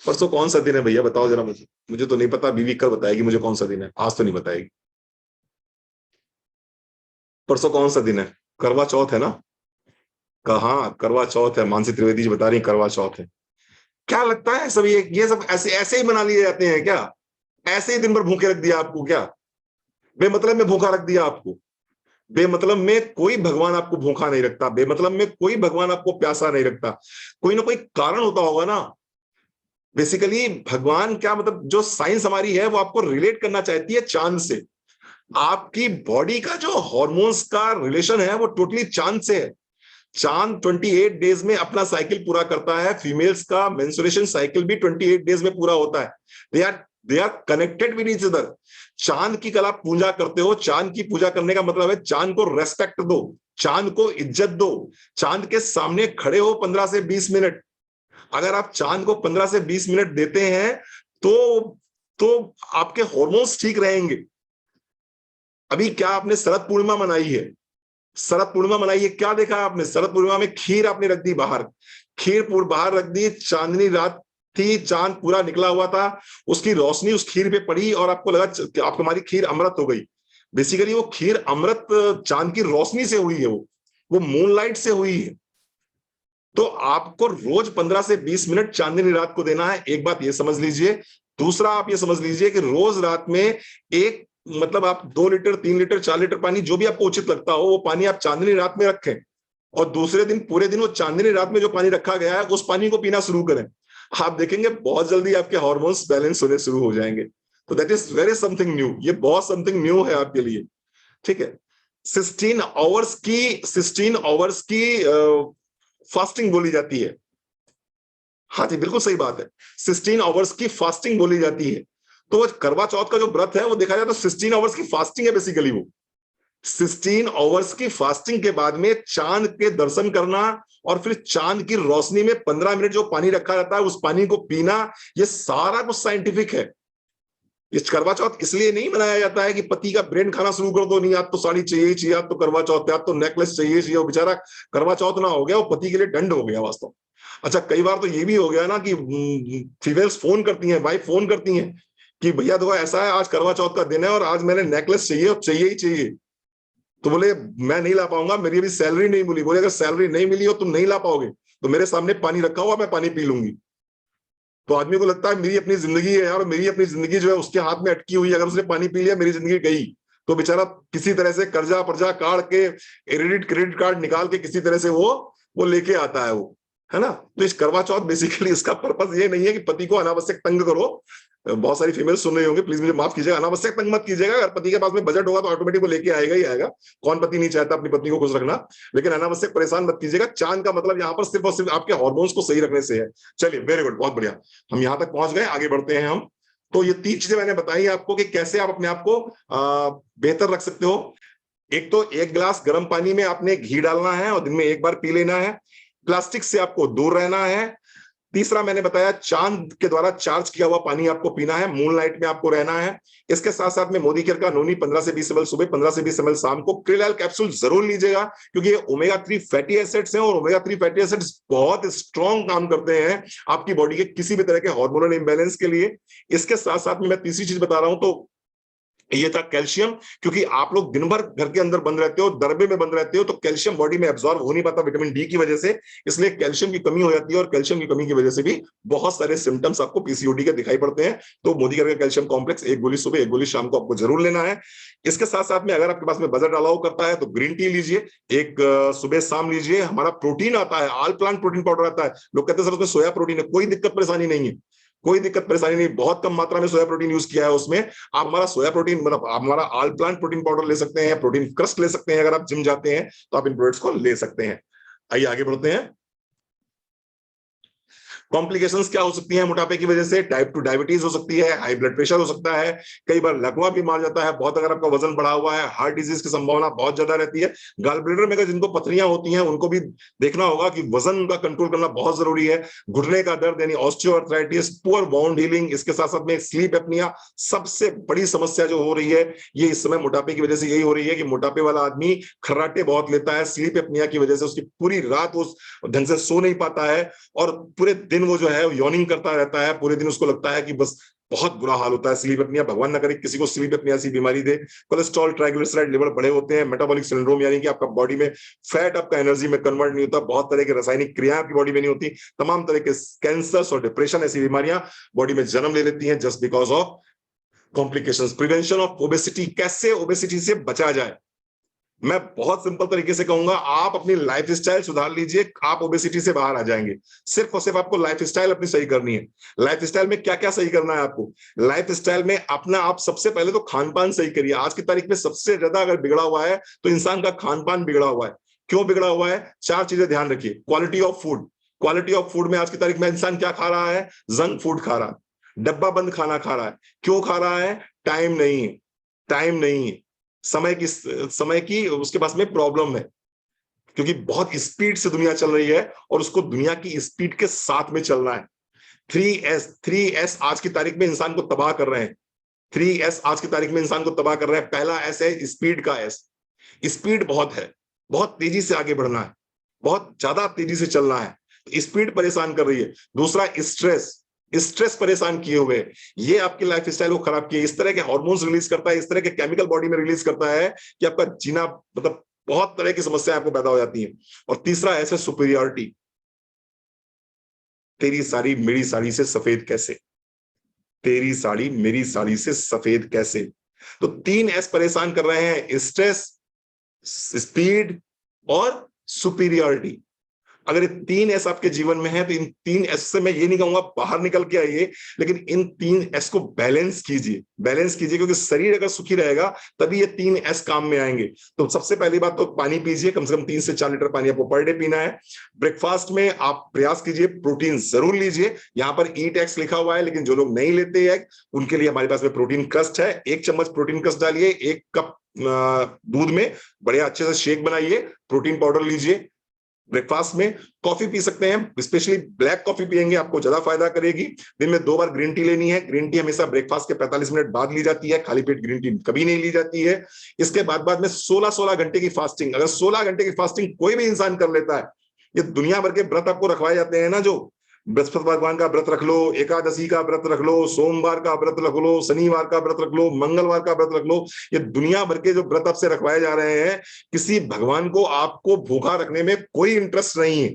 परसों कौन सा दिन है भैया, बताओ जरा मुझे। मुझे तो नहीं पता, बीवी कल बताएगी मुझे कौन सा दिन है, आज तो नहीं बताएगी। परसों कौन सा दिन है? करवा चौथ है ना? कहाँ करवा चौथ है? मानसी त्रिवेदी जी बता रही करवा चौथ है। क्या लगता है सब ये सब ऐसे ऐसे ही मना लिए जाते हैं क्या? ऐसे ही दिन भर भूखे रख दिया आपको क्या? बेमतलब में भूखा रख दिया आपको? बेमतलब में कोई भगवान आपको भूखा नहीं रखता, बेमतलब में कोई भगवान आपको प्यासा नहीं रखता। कोई ना कोई कारण होता होगा ना। बेसिकली भगवान क्या मतलब, जो साइंस हमारी है वो आपको रिलेट करना चाहती है चांद से। आपकी बॉडी का जो हॉर्मोन्स का रिलेशन है वो टोटली चांद से है। चांद 28 डेज में अपना साइकिल पूरा करता है। फीमेल्स का मेंस्ट्रुएशन साइकिल भी 28 डेज में पूरा होता है। They are connected with each other. चांद की कल आप पूजा करते हो, चांद की पूजा करने का मतलब है चांद को रेस्पेक्ट दो, चांद को इज्जत दो, चांद के सामने खड़े हो 15 से 20 मिनट। अगर आप चांद को 15 से 20 मिनट देते हैं तो आपके हॉर्मोन्स ठीक रहेंगे। अभी क्या आपने शरद पूर्णिमा मनाई है? शरद पूर्णिमा मनाई है, क्या देखा आपने? शरद पूर्णिमा में खीर आपने रख दी बाहर, खीर पूर बाहर रख दी। चांदनी रात थी, चांद पूरा निकला हुआ था, उसकी रोशनी उस खीर पे पड़ी और आपको लगा कि आप हमारी खीर अमृत हो गई। बेसिकली वो खीर अमृत चांद की रोशनी से हुई है, वो मूनलाइट से हुई है। तो आपको रोज 15 से 20 मिनट चांदनी रात को देना है, एक बात ये समझ लीजिए। दूसरा आप ये समझ लीजिए कि रोज रात में एक मतलब आप 2 लीटर 3 लीटर 4 लीटर पानी, जो भी आपको उचित लगता हो, वो पानी आप चांदनी रात में रखें और दूसरे दिन पूरे दिन वो चांदनी रात में जो पानी रखा गया है उस पानी को पीना शुरू करें। आप देखेंगे बहुत जल्दी आपके हार्मोन्स बैलेंस होने शुरू हो जाएंगे। तो that is very something new, ये बहुत समथिंग न्यू है आपके लिए। ठीक है। 16 आवर्स की फास्टिंग बोली जाती है। हाँ जी, बिल्कुल सही बात है। 16 आवर्स की फास्टिंग बोली जाती है। तो करवा चौथ का जो व्रत है वो देखा जाए तो 16 आवर्स की फास्टिंग है बेसिकली। वो 16 आवर्स की फास्टिंग के बाद में चांद के दर्शन करना और फिर चांद की रोशनी में 15 मिनट जो पानी रखा रहता है उस पानी को पीना, ये सारा कुछ साइंटिफिक है। ये करवा चौथ इसलिए नहीं मनाया जाता है कि पति का ब्रेन खाना शुरू कर दो, नहीं आज तो साड़ी चाहिए ही चाहिए, आज तो करवा चौथ, आज तो नेकलेस चाहिए चाहिए। वो बेचारा करवा चौथ ना हो गया, वो पति के लिए दंड हो गया वास्तव। अच्छा, कई बार तो ये भी हो गया ना कि फीमेल्स फोन करती हैं, वाइफ फोन करती हैं कि भैया देखो ऐसा है, आज करवा चौथ का दिन है और आज मैंने नेकलेस चाहिए और चाहिए ही चाहिए। तो बोले मैं नहीं ला पाऊंगा, मेरी अभी सैलरी नहीं मिली। बोले अगर सैलरी नहीं मिली और तुम नहीं ला पाओगे तो मेरे सामने पानी रखा हुआ, मैं पानी पी लूंगी। तो आदमी को लगता है मेरी अपनी जिंदगी है यार, मेरी अपनी जिंदगी जो है उसके हाथ में अटकी हुई है, अगर उसने पानी पी लिया मेरी जिंदगी गई। तो बेचारा किसी तरह से कर्जा पर्जा काट के क्रेडिट कार्ड निकाल के किसी तरह से वो लेके आता है वो, है ना। तो इस करवा चौथ बेसिकली इसका पर्पस ये नहीं है कि पति को अनावश्यक तंग करो। बहुत सारी फीमेल सुन रही होंगी, प्लीज मुझे माफ कीजिएगा, अनावश्यक तंग मत कीजिएगा। अगर पति के पास में बजट होगा तो ऑटोमेटिक वो लेके आएगा ही आएगा। कौन पति नहीं चाहता अपनी पत्नी को खुश रखना, लेकिन अनावश्यक परेशान मत कीजिएगा। चांद का मतलब यहाँ पर सिर्फ और सिर्फ आपके हार्मोन्स को सही रखने से है। चलिए, वेरी गुड, बहुत बढ़िया, हम यहाँ तक पहुंच गए, आगे बढ़ते हैं हम। तो ये 3 चीजें मैंने बताई आपको कि कैसे आप अपने आप को बेहतर रख सकते हो। एक तो 1 गिलास गर्म पानी में आपने घी डालना है और दिन में 1 बार पी लेना है। प्लास्टिक से आपको दूर रहना है। तीसरा मैंने बताया, चांद के द्वारा चार्ज किया हुआ पानी आपको पीना है, मूनलाइट में आपको रहना है। इसके साथ साथ में मोदी केयर का नोनी 15 से 20 ml सुबह, 15 से 20 ml शाम को। क्रिल ऑयल कैप्सूल जरूर लीजिएगा क्योंकि ये ओमेगा 3 फैटी एसिड्स हैं और ओमेगा 3 फैटी एसिड्स बहुत स्ट्रॉन्ग काम करते हैं आपकी बॉडी के किसी भी तरह के हार्मोनल इंबैलेंस के लिए। इसके साथ साथ में मैं तीसरी चीज बता रहा हूं, तो ये था कैल्शियम, क्योंकि आप लोग दिन भर घर के अंदर बंद रहते हो, दरबे में बंद रहते हो, तो कैल्शियम बॉडी में एब्जॉर्ब हो नहीं पाता विटामिन डी की वजह से, इसलिए कैल्शियम की कमी हो जाती है, और कैल्शियम की कमी की वजह से भी बहुत सारे सिम्टम्स आपको पीसीओडी के दिखाई पड़ते हैं। तो मोदी का कैल्शियम कॉम्प्लेक्स 1 गोली सुबह 1 गोली शाम को आपको जरूर लेना है। इसके साथ साथ में अगर आपके पास में बजट अलाउ करता है तो ग्रीन टी लीजिए, एक सुबह शाम लीजिए। हमारा प्रोटीन आता है, ऑल प्लांट प्रोटीन पाउडर आता है, लोग कहते हैं सर उसमें सोया प्रोटीन है, कोई दिक्कत परेशानी नहीं है, कोई दिक्कत परेशानी नहीं, बहुत कम मात्रा में सोया प्रोटीन यूज किया है उसमें। आप हमारा सोया प्रोटीन मतलब आप हमारा ऑल प्लांट प्रोटीन पाउडर ले सकते हैं, प्रोटीन क्रस्ट ले सकते हैं, अगर आप जिम जाते हैं तो आप इन प्रोडक्ट्स को ले सकते हैं। आइए आगे बढ़ते हैं। कॉम्प्लिकेशंस क्या हो सकती हैं मोटापे की वजह से? टाइप 2 डायबिटीज हो सकती है, हाई ब्लड प्रेशर हो सकता है, कई बार लकवा भी मार जाता है बहुत अगर आपका वजन बढ़ा हुआ है, हार्ट डिजीज की संभावना बहुत ज्यादा रहती है। गॉल ब्लैडर में अगर जिनको पथरियां होती हैं उनको भी देखना होगा कि वजन का कंट्रोल करना बहुत जरूरी है। घुटने का दर्द यानी ऑस्टियोआर्थराइटिस, पुअर बाउंड हीलिंग, इसके साथ साथ में स्लीप एपनिया, सबसे बड़ी समस्या जो हो रही है ये इस समय मोटापे की वजह से यही हो रही है कि मोटापे वाला आदमी खर्राटे बहुत लेता है, स्लीप एपनिया की वजह से उसकी पूरी रात वो ढंग से सो नहीं पाता है, और पूरे दिन वो जो है यॉर्निंग करता रहता है, पूरे दिन उसको लगता है कि बस बहुत बुरा हाल होता है। स्लीप एपनिया, भगवान ना करे किसी को स्लीप एपनिया ऐसी बीमारी दे। कोलेस्ट्रॉल, ट्राइग्लिसराइड लेवल बड़े होते हैं, मेटाबॉलिक सिंड्रोम यानी कि आपका बॉडी में फैट आपका एनर्जी में कन्वर्ट नहीं होता, बहुत तरह के रासायनिक क्रियाएं आपकी बॉडी में नहीं होती, तमाम तरह के कैंसर्स और डिप्रेशन ऐसी बीमारियां बॉडी में जन्म ले लेती हैं just because of complications. Prevention of obesity, कैसे ओबेसिटी से बचा जाए? मैं बहुत सिंपल तरीके से कहूंगा, आप अपनी लाइफस्टाइल सुधार लीजिए, आप ओबेसिटी से बाहर आ जाएंगे। सिर्फ और सिर्फ आपको लाइफस्टाइल अपनी सही करनी है। लाइफस्टाइल में क्या क्या सही करना है आपको? लाइफस्टाइल में अपना आप सबसे पहले तो खान पान सही करिए। आज की तारीख में सबसे ज्यादा अगर बिगड़ा हुआ है तो इंसान का खान पान बिगड़ा हुआ है। क्यों बिगड़ा हुआ है? 4 चीजें ध्यान रखिए। Quality of food, quality of food में आज की तारीख में इंसान क्या खा रहा है? जंक फूड खा रहा है, डब्बा बंद खाना खा रहा है। क्यों खा रहा है? टाइम नहीं है, टाइम नहीं है, समय की उसके पास में प्रॉब्लम है, क्योंकि बहुत स्पीड से दुनिया चल रही है और उसको दुनिया की स्पीड के साथ में चलना है। 3S आज की तारीख में इंसान को तबाह कर रहे हैं। 3S आज की तारीख में इंसान को तबाह कर रहे हैं। पहला एस है स्पीड का एस, स्पीड बहुत है, बहुत तेजी से आगे बढ़ना है, बहुत ज्यादा तेजी से चलना है, स्पीड परेशान कर रही है। दूसरा स्ट्रेस, स्ट्रेस परेशान किए हुए, ये आपकी लाइफ स्टाइल को खराब किए, इस तरह के हार्मोन्स रिलीज करता है, इस तरह के केमिकल बॉडी में रिलीज करता है कि आपका जीना मतलब बहुत तरह की समस्याएं आपको पैदा हो जाती हैं। और तीसरा ऐसे सुपीरियरिटी, तेरी साड़ी मेरी साड़ी से सफेद कैसे, तेरी साड़ी मेरी साड़ी से सफेद कैसे। तो 3S परेशान कर रहे हैं, स्ट्रेस, स्पीड और सुपीरियरिटी। अगर ये 3S आपके जीवन में है तो इन 3S से मैं ये नहीं कहूंगा बाहर निकल के आइए, लेकिन इन 3S को बैलेंस कीजिए, बैलेंस कीजिए, क्योंकि शरीर अगर सुखी रहेगा तभी ये 3S काम में आएंगे। तो सबसे पहली बात तो पानी पीजिए, कम से कम 3 से 4 लीटर पानी आपको पर डे पीना है। ब्रेकफास्ट में आप प्रयास कीजिए प्रोटीन जरूर लीजिए, यहाँ पर ईट एक्स लिखा हुआ है, लेकिन जो लोग नहीं लेते हैं उनके लिए हमारे पास में प्रोटीन क्रस्ट है। 1 चम्मच प्रोटीन क्रस्ट डालिए 1 कप दूध में, बड़े अच्छे से शेक बनाइए, प्रोटीन पाउडर लीजिए। ब्रेकफास्ट में कॉफी पी सकते हैं, स्पेशली ब्लैक कॉफी पिएंगे आपको ज्यादा फायदा करेगी। दिन में 2 बार ग्रीन टी लेनी है। ग्रीन टी हमेशा ब्रेकफास्ट के 45 मिनट बाद ली जाती है, खाली पेट ग्रीन टी कभी नहीं ली जाती है। इसके बाद में 16-16 घंटे की फास्टिंग, अगर 16 घंटे की फास्टिंग कोई भी इंसान कर लेता है, ये दुनिया भर के व्रत आपको रखवाए जाते हैं ना, जो बृहस्पति भगवान का व्रत रख लो, एकादशी का व्रत रख लो, सोमवार का व्रत रख लो, शनिवार का व्रत रख लो, मंगलवार का व्रत रख लो, ये दुनिया भर के जो व्रत आपसे रखवाए जा रहे हैं, किसी भगवान को आपको भूखा रखने में कोई इंटरेस्ट नहीं है।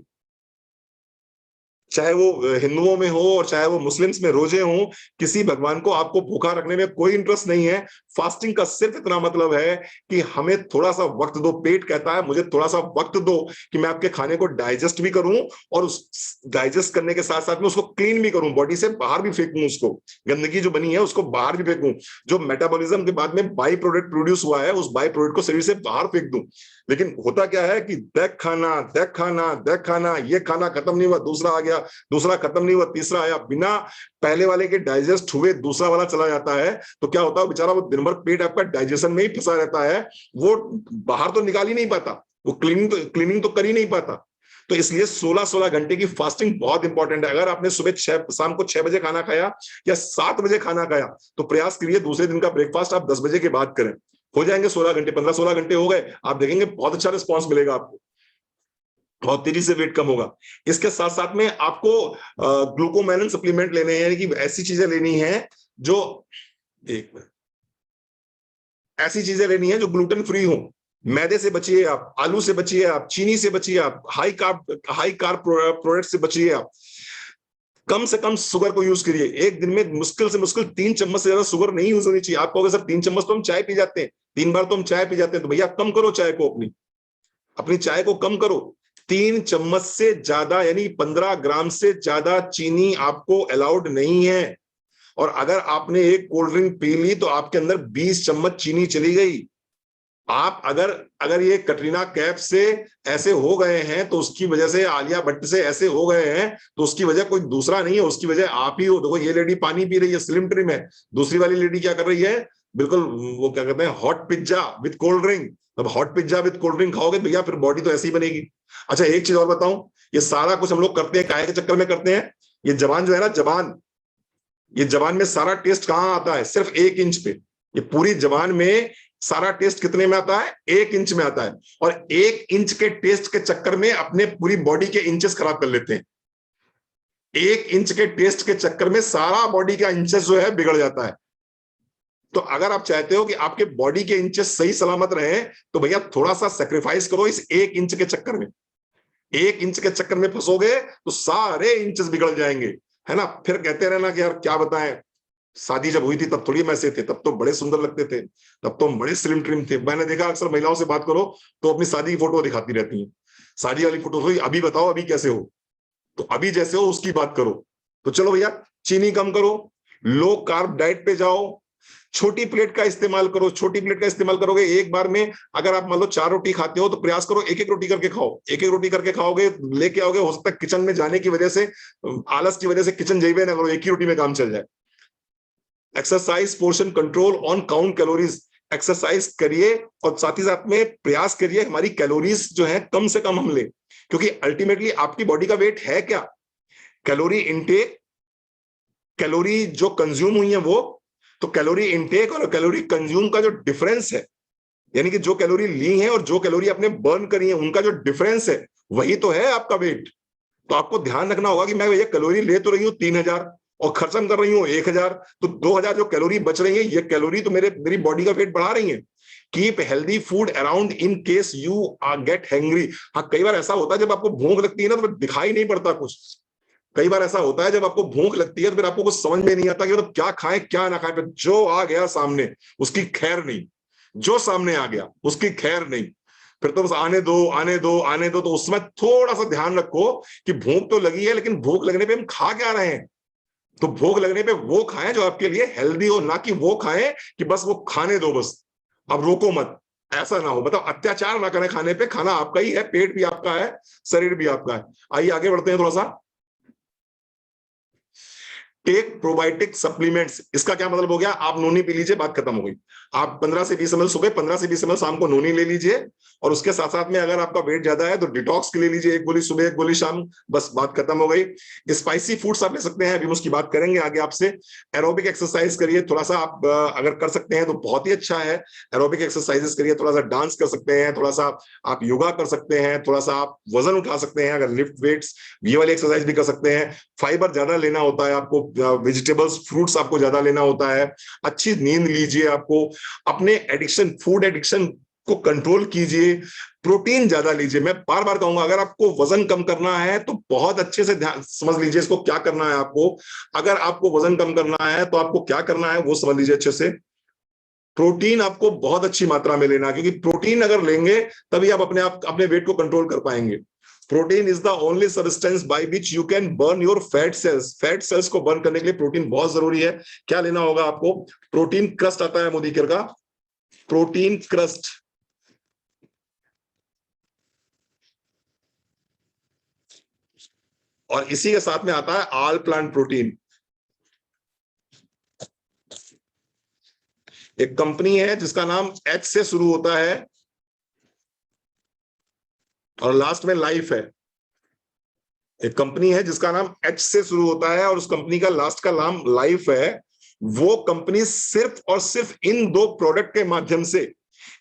चाहे वो हिंदुओं में हो और चाहे वो मुस्लिम्स में रोजे हो, किसी भगवान को आपको भूखा रखने में कोई इंटरेस्ट नहीं है। फास्टिंग का सिर्फ इतना मतलब है कि हमें थोड़ा सा वक्त दो, पेट कहता है मुझे थोड़ा सा वक्त दो कि मैं आपके खाने को डाइजेस्ट भी करूं, और उस डाइजेस्ट करने के साथ साथ में उसको क्लीन भी करूं, बॉडी से बाहर भी फेंकूं, उसको गंदगी जो बनी है उसको बाहर भी फेंकूं, जो मेटाबॉलिज्म के बाद में बाई प्रोडक्ट प्रोड्यूस हुआ है उस बाई प्रोडक्ट को शरीर से बाहर फेंक दूं। लेकिन होता क्या है कि देख खाना देख खाना देख खाना, ये खाना खत्म नहीं हुआ दूसरा आ गया, दूसरा खत्म नहीं हुआ तीसरा आया, बिना पहले वाले के डाइजेस्ट हुए दूसरा वाला चला जाता है। तो क्या होता है, बेचारा वो दिन भर पेट आपका डाइजेशन में ही फंसा रहता है, वो बाहर तो निकाल ही नहीं पाता, वो क्लीनिंग तो कर ही नहीं पाता। तो इसलिए 16-16 घंटे की फास्टिंग बहुत इंपॉर्टेंट है। अगर आपने सुबह शाम को 6 बजे खाना खाया या 7 बजे खाना खाया, तो प्रयास करिए दूसरे दिन का ब्रेकफास्ट आप 10 बजे के बाद करें। हो जाएंगे 16 घंटे, 15-16 घंटे हो गए, आप देखेंगे बहुत अच्छा रिस्पॉन्स मिलेगा आपको, बहुत तेजी से वेट कम होगा। इसके साथ साथ में आपको ग्लूकोमेलिन सप्लीमेंट लेने हैं, कि ऐसी चीजें लेनी है जो, एक मिनट, ऐसी चीजें लेनी है जो ग्लूटेन फ्री हो। मैदे से बचिए आप, आलू से बचिए आप, चीनी से बचिए आप, हाई कार्ब प्रोडक्ट से बचिए आप। कम से कम शुगर को यूज करिए। एक दिन में मुश्किल से मुश्किल 3 चम्मच से ज्यादा शुगर नहीं यूज होनी चाहिए। आप कहोगे सर 3 चम्मच तो हम चाय पी जाते हैं, 3 बार तो हम चाय पी जाते हैं, तो भैया कम करो चाय को, अपनी अपनी चाय को कम करो। 3 चम्मच से ज्यादा यानी 15 ग्राम से ज्यादा चीनी आपको अलाउड नहीं है। और अगर आपने एक कोल्ड ड्रिंक पी ली तो आपके अंदर 20 चम्मच चीनी चली गई। आप अगर अगर ये कटरीना कैफ से ऐसे हो गए हैं तो उसकी वजह से, आलिया भट्ट से ऐसे हो गए हैं तो उसकी वजह कोई दूसरा नहीं है, उसकी वजह आप ही हो। देखो ये लेडी पानी पी रही है, स्लिम ट्रिम है। दूसरी वाली लेडी क्या कर रही है, बिल्कुल वो क्या कहते हैं, hot pizza with cold drink. अब hot pizza with cold drink खाओगे भैया फिर बॉडी तो ऐसी ही बनेगी। अच्छा एक चीज और बताऊं, ये सारा कुछ हम लोग करते हैं काहे के चक्कर में करते हैं। ये जबान जो है ना, जबान, ये जबान में सारा टेस्ट कहां आता है, सिर्फ 1 इंच पे। ये पूरी जबान में सारा टेस्ट कितने में आता है, 1 इंच में आता है। और 1 इंच के टेस्ट के चक्कर में अपने पूरी बॉडी के इंचेस खराब कर लेते हैं। 1 इंच के टेस्ट के चक्कर में सारा बॉडी का इंचेस जो है बिगड़ जाता है। तो अगर आप चाहते हो कि आपके बॉडी के इंचेस सही सलामत रहे तो भैया थोड़ा सा सेक्रीफाइस करो इस 1 इंच के चक्कर में। 1 इंच के चक्कर में फंसोगे तो सारे इंचेस बिगड़ जाएंगे, है ना। फिर कहते रहना कि यार क्या बताएं, शादी जब हुई थी तब थोड़ी वैसे थे, तब तो बड़े सुंदर लगते थे, तब तो हम बड़े स्लिम ट्रिम थे। मैंने देखा अक्सर महिलाओं से बात करो तो अपनी शादी की फोटो दिखाती रहती हैं, शादी वाली फोटो, अभी बताओ अभी कैसे हो, तो अभी जैसे हो उसकी बात करो। तो चलो भैया चीनी कम करो, लो कार्ब डाइट पे जाओ, छोटी प्लेट का इस्तेमाल करो। छोटी प्लेट का इस्तेमाल करोगे एक बार में, अगर आप मान लो 4 रोटी खाते हो तो प्रयास करो एक एक रोटी करके खाओ। एक एक रोटी करके खाओगे, लेके आओगे, हो सकता है किचन में जाने की वजह से, आलस की वजह से किचन जाइए ना करो, एक ही रोटी में काम चल जाए। Exercise, portion control, on count calories. Exercise करिए और साथ ही साथ में प्रयास करिए हमारी कैलोरीज जो है कम से कम हम ले, क्योंकि अल्टीमेटली आपकी बॉडी का वेट है क्या, कैलोरी इनटेक, कैलोरी जो कंज्यूम हुई है वो। तो कैलोरी इनटेक और कैलोरी कंज्यूम का जो डिफरेंस है, यानी कि जो कैलोरी ली है और जो कैलोरी आपने बर्न करी है, उनका जो डिफरेंस है वही तो है आपका वेट। तो आपको ध्यान रखना होगा कि मैं भैया कैलोरी ले तो रही हूँ 3000 और खर्चम कर रही हूँ 1000, तो 2000 जो कैलोरी बच रही है ये कैलोरी तो मेरी बॉडी का वेट बढ़ा रही है। Keep healthy food around in case you get hangry. हाँ कई बार ऐसा होता है जब आपको भूख लगती है ना तो दिखाई नहीं पड़ता कुछ। कई बार ऐसा होता है जब आपको भूख लगती है तो फिर आपको कुछ समझ में नहीं आता कि मतलब क्या खाएं क्या ना खाएं, फिर जो आ गया सामने उसकी खैर नहीं, जो सामने आ गया उसकी खैर नहीं, फिर तो बस आने दो आने दो आने दो। तो उसमें थोड़ा सा ध्यान रखो कि भूख तो लगी है लेकिन भूख लगने पे हम खा क्या रहे हैं। तो भूख लगने पे वो खाएं जो आपके लिए हेल्दी हो, ना कि वो खाएं कि बस वो खाने दो बस, अब रोको मत। ऐसा ना हो, मतलब अत्याचार ना करें खाने पे। खाना आपका ही है, पेट भी आपका है, शरीर भी आपका है। आइए आगे बढ़ते हैं थोड़ा सा। टेक प्रोबायोटिक सप्लीमेंट्स, इसका क्या मतलब हो गया, आप नोनी पी लीजिए, बात खत्म हो गई। आप 15 से 20 ml सुबह, 15 से 20 ml शाम को नोनी ले लीजिए। और उसके साथ साथ में अगर आपका वेट ज्यादा है तो डिटॉक्स के ले लीजिए, 1 गोली सुबह 1 गोली शाम, बस बात खत्म हो गई। स्पाइसी फूड्स आप ले सकते हैं, अभी हम उसकी बात करेंगे आगे आपसे। एरोबिक एक्सरसाइज करिए थोड़ा सा, आप अगर कर सकते हैं तो बहुत ही अच्छा है। एरोबिक एक्सरसाइजेस करिए, थोड़ा सा डांस कर सकते हैं, थोड़ा सा आप योगा कर सकते हैं, थोड़ा सा आप वजन उठा सकते हैं, अगर लिफ्ट वेट्स ये वाली एक्सरसाइज भी कर सकते हैं। फाइबर ज्यादा लेना होता है आपको, वेजिटेबल्स फ्रूट्स आपको ज्यादा लेना होता है। अच्छी नींद लीजिए, आपको अपने एडिक्शन, फूड एडिक्शन को कंट्रोल कीजिए। प्रोटीन ज्यादा लीजिए। मैं बार बार कहूंगा अगर आपको वजन कम करना है तो बहुत अच्छे से ध्यान समझ लीजिए इसको क्या करना है आपको। अगर आपको वजन कम करना है तो आपको क्या करना है वो समझ लीजिए अच्छे से। प्रोटीन आपको बहुत अच्छी मात्रा में लेना, क्योंकि प्रोटीन अगर लेंगे तभी आप अपने वेट को कंट्रोल कर पाएंगे। Protein is the only substance by which you can burn your fat cells. Fat cells को बर्न करने के लिए प्रोटीन बहुत जरूरी है। क्या लेना होगा आपको, प्रोटीन क्रस्ट आता है मोदी केयर का, प्रोटीन क्रस्ट। और इसी के साथ में आता है ऑल प्लांट प्रोटीन। एक कंपनी है जिसका नाम एच से शुरू होता है और लास्ट में लाइफ है। एक कंपनी है जिसका नाम एच से शुरू होता है और उस कंपनी का लास्ट का नाम लाइफ है। वो कंपनी सिर्फ और सिर्फ इन 2 प्रोडक्ट के माध्यम से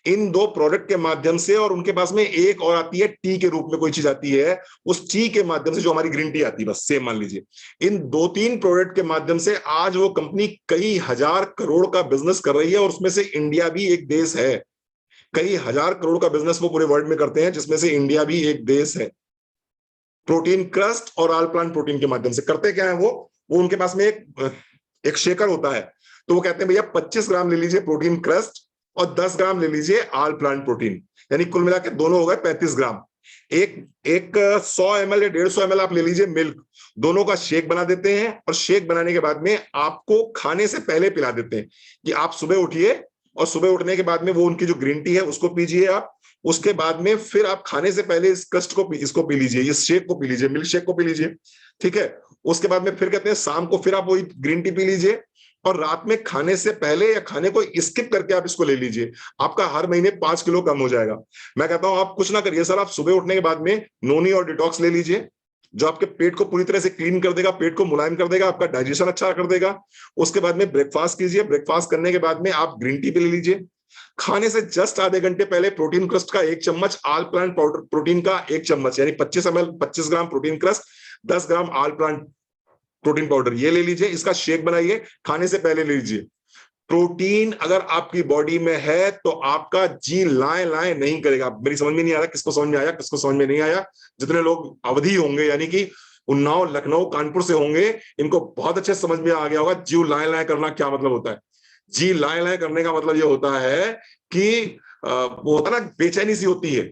इन दो प्रोडक्ट के माध्यम से, और उनके पास में एक और आती है टी के रूप में कोई चीज आती है, उस टी के माध्यम से जो हमारी ग्रीन टी आती है, बस सेम मान लीजिए। इन दो तीन प्रोडक्ट के माध्यम से आज वो कंपनी कई हजार करोड़ का बिजनेस कर रही है, और उसमें से इंडिया भी एक देश है। कई हजार करोड़ का बिजनेस वो पूरे वर्ल्ड में करते हैं, जिसमें से इंडिया भी एक देश है। प्रोटीन क्रस्ट और आल प्लांट प्रोटीन के माध्यम से करते क्या है वो उनके पास में एक शेकर होता है, तो वो कहते हैं भैया 25 ग्राम ले लीजिए प्रोटीन क्रस्ट और 10 ग्राम ले लीजिए आल प्लांट प्रोटीन, यानी कुल मिला के दोनों हो गए 35 ग्राम। एक 100 ml या 150 ml आप ले लीजिए मिल्क, दोनों का शेक बना देते हैं, और शेक बनाने के बाद में आपको खाने से पहले पिला देते हैं कि आप सुबह उठिए, और सुबह उठने के बाद में वो उनकी जो ग्रीन टी है उसको पीजिए आप। उसके बाद में फिर आप खाने से पहले इस क्रस्ट को इसको पी लीजिए, इस शेक को पी लीजिए, मिल्क शेक को पी लीजिए, ठीक है। उसके बाद में फिर कहते हैं शाम को फिर आप वही ग्रीन टी पी लीजिए, और रात में खाने से पहले या खाने को स्किप करके आप इसको ले लीजिए। आपका हर महीने 5 किलो कम हो जाएगा। मैं कहता हूं आप कुछ ना करिए सर, आप सुबह उठने के बाद में नोनी और डिटॉक्स ले लीजिए, जो आपके पेट को पूरी तरह से क्लीन कर देगा, पेट को मुलायम कर देगा, आपका डाइजेशन अच्छा कर देगा। उसके बाद में ब्रेकफास्ट कीजिए, ब्रेकफास्ट करने के बाद में आप ग्रीन टी भी ले लीजिए। खाने से जस्ट आधे घंटे पहले प्रोटीन क्रस्ट का 1 चम्मच, आल प्लांट पाउडर प्रोटीन का 1 चम्मच, यानी 25 ml 25 ग्राम प्रोटीन क्रस्ट, 10 ग्राम आल प्लांट प्रोटीन पाउडर, ये ले लीजिए। इसका शेक बनाइए, खाने से पहले ले लीजिए। प्रोटीन अगर आपकी बॉडी में है तो आपका जी लाए लाए नहीं करेगा। मेरी समझ में नहीं आ रहा किसको समझ में आया, किसको समझ में नहीं आया। जितने लोग अवधि होंगे, यानी कि उन्नाव, लखनऊ, कानपुर से होंगे, इनको बहुत अच्छे समझ में आ गया होगा जीव लाए लाए करना क्या मतलब होता है। जी लाए लाए करने का मतलब ये होता है कि वो होता है ना, बेचैनी सी होती है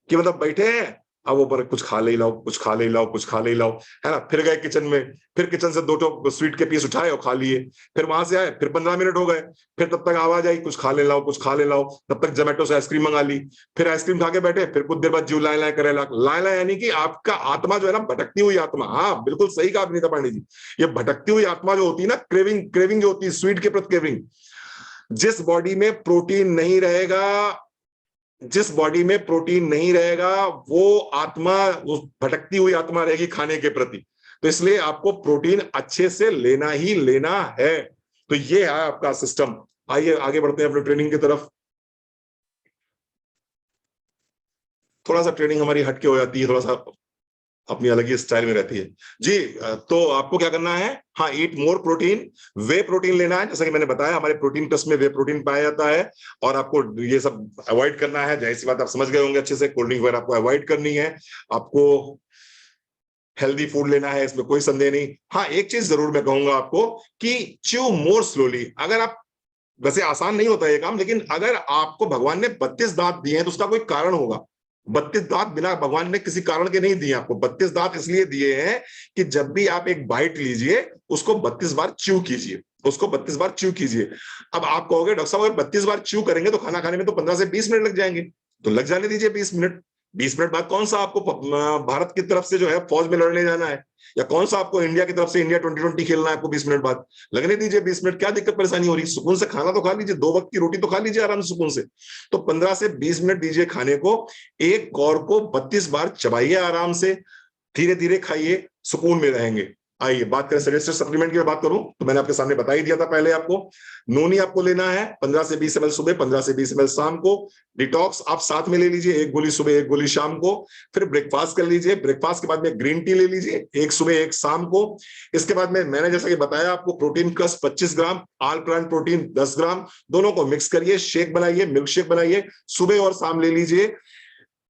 कि मतलब बैठे हैं, अब वो पर कुछ खा ले लाओ, कुछ खा ले लाओ, कुछ खा ले लाओ, है ना। फिर गए किचन में, फिर किचन से 2 स्वीट के पीस उठाए और खा लिए, फिर वहां से आए, फिर 15 मिनट हो गए, फिर तब तक आवाज आई कुछ खा ले लाओ, कुछ खा ले लाओ, तब तक जोमेटो से आइसक्रीम मंगा ली, फिर आइसक्रीम खा के बैठे, फिर कुछ देर बाद जीव लाए लाए करे लाए लाए, यानी कि आपका आत्मा जो है ना, भटकती हुई आत्मा। हाँ बिल्कुल सही कहा नीता पांडे जी, ये भटकती हुई आत्मा जो होती है ना, क्रेविंग क्रेविंग जो होती है स्वीट के प्रति क्रेविंग। जिस बॉडी में प्रोटीन नहीं रहेगा, जिस बॉडी में प्रोटीन नहीं रहेगा, वो आत्मा, वो भटकती हुई आत्मा रहेगी खाने के प्रति। तो इसलिए आपको प्रोटीन अच्छे से लेना ही लेना है। तो ये है आपका सिस्टम। आइए आगे बढ़ते हैं अपने ट्रेनिंग की तरफ। थोड़ा सा ट्रेनिंग हमारी हटके हो जाती है, थोड़ा सा अपनी अलग ही स्टाइल में रहती है जी। तो आपको क्या करना है, हाँ, ईट मोर प्रोटीन, वे प्रोटीन लेना है। जैसा कि मैंने बताया, हमारे प्रोटीन टेस्ट में वे प्रोटीन पाया जाता है, और आपको ये सब अवॉइड करना है। जाहिर सी बात, आप समझ गए होंगे अच्छे से, कोल्ड ड्रिंक वगैरह आपको अवॉइड करनी है, आपको हेल्दी फूड लेना है, इसमें कोई संदेह नहीं। हाँ, एक चीज जरूर मैं कहूंगा आपको कि च्यू मोर स्लोली। अगर आप, वैसे आसान नहीं होता ये काम, लेकिन अगर आपको भगवान ने 32 दांत दिए हैं तो उसका कोई कारण होगा। 32 दांत बिना भगवान ने किसी कारण के नहीं दिए आपको। 32 दांत इसलिए दिए हैं कि जब भी आप एक बाइट लीजिए, उसको 32 बार च्यू कीजिए, उसको 32 बार च्यू कीजिए। अब आप कहोगे डॉक्टर साहब अगर 32 बार च्यू करेंगे तो खाना खाने में तो 15 से 20 मिनट लग जाएंगे। तो लग जाने दीजिए 20 मिनट। 20 मिनट बाद कौन सा आपको भारत की तरफ से जो है फौज में लड़ने जाना है, या कौन सा आपको इंडिया की तरफ से इंडिया 2020 खेलना है आपको 20 मिनट बाद। लगने दीजिए 20 मिनट, क्या दिक्कत परेशानी हो रही है। सुकून से खाना तो खा लीजिए, 2 वक्त की रोटी तो खा लीजिए आराम से सुकून से। तो 15 से 20 मिनट दीजिए खाने को। एक कौर को 32 बार चबाइए आराम से, धीरे धीरे खाइए, सुकून में रहेंगे। आइए बात करें सजेस्टेड सप्लीमेंट की। बात करूं तो मैंने आपके सामने बता ही दिया था पहले आपको। नोनी आपको लेना है 15 से 20 ml सुबह, 15 से 20 ml शाम को। डिटॉक्स आप साथ में ले लीजिए, 1 गोली सुबह 1 गोली शाम को। फिर ब्रेकफास्ट कर लीजिए, ब्रेकफास्ट के बाद में ग्रीन टी ले लीजिए, 1 सुबह 1 शाम को। इसके बाद में मैंने जैसा कि बताया आपको, प्रोटीन क्रस्ट 25 ग्राम, आल प्लांट प्रोटीन 10 ग्राम, दोनों को मिक्स करिए, शेक बनाइए, मिल्क शेक बनाइए, सुबह और शाम ले लीजिए।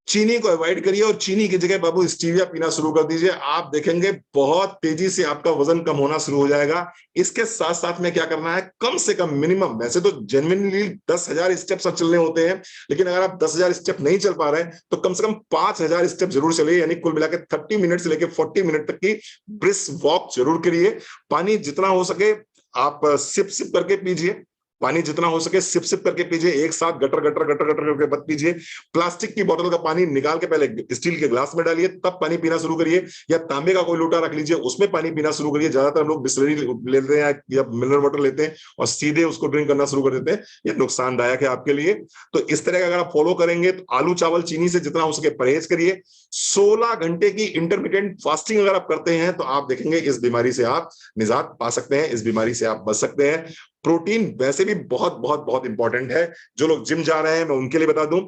चीनी को अवॉइड करिए और चीनी की जगह बाबू स्टीविया पीना शुरू कर दीजिए। आप देखेंगे बहुत तेजी से आपका वजन कम होना शुरू हो जाएगा। इसके साथ साथ में क्या करना है, कम से कम मिनिमम, वैसे तो जेन्युइनली 10,000 स्टेप्स चलने होते हैं, लेकिन अगर आप 10,000 स्टेप नहीं चल पा रहे हैं तो कम से कम 5,000 स्टेप जरूर चलिए, यानी कुल मिलाकर 30 मिनट से लेकर 40 मिनट तक की ब्रिस्क वॉक जरूर करिए। पानी जितना हो सके आप सिप सिप करके पीजिए, पानी जितना हो सके सिप सिप करके पीजिए, एक साथ गटर गटर गटर गटर करके मत पीजिए। प्लास्टिक की बोतल का पानी निकाल के पहले स्टील के ग्लास में डालिए, तब पानी पीना शुरू करिए, या तांबे का कोई लोटा रख लीजिए, उसमें पानी पीना शुरू करिए। ज्यादातर लोग बिस्लरी लेते हैं या मिनरल वाटर लेते हैं और सीधे उसको ड्रिंक करना शुरू कर देते हैं, ये नुकसानदायक है आपके लिए। तो इस तरह का अगर आप फॉलो करेंगे तो आलू चावल चीनी से जितना हो सके परहेज करिए। 16 घंटे की इंटरमिटेंट फास्टिंग अगर आप करते हैं तो आप देखेंगे इस बीमारी से आप निजात पा सकते हैं, इस बीमारी से आप बच सकते हैं। प्रोटीन वैसे भी बहुत बहुत बहुत इंपॉर्टेंट है। जो लोग जिम जा रहे हैं मैं उनके लिए बता दूं,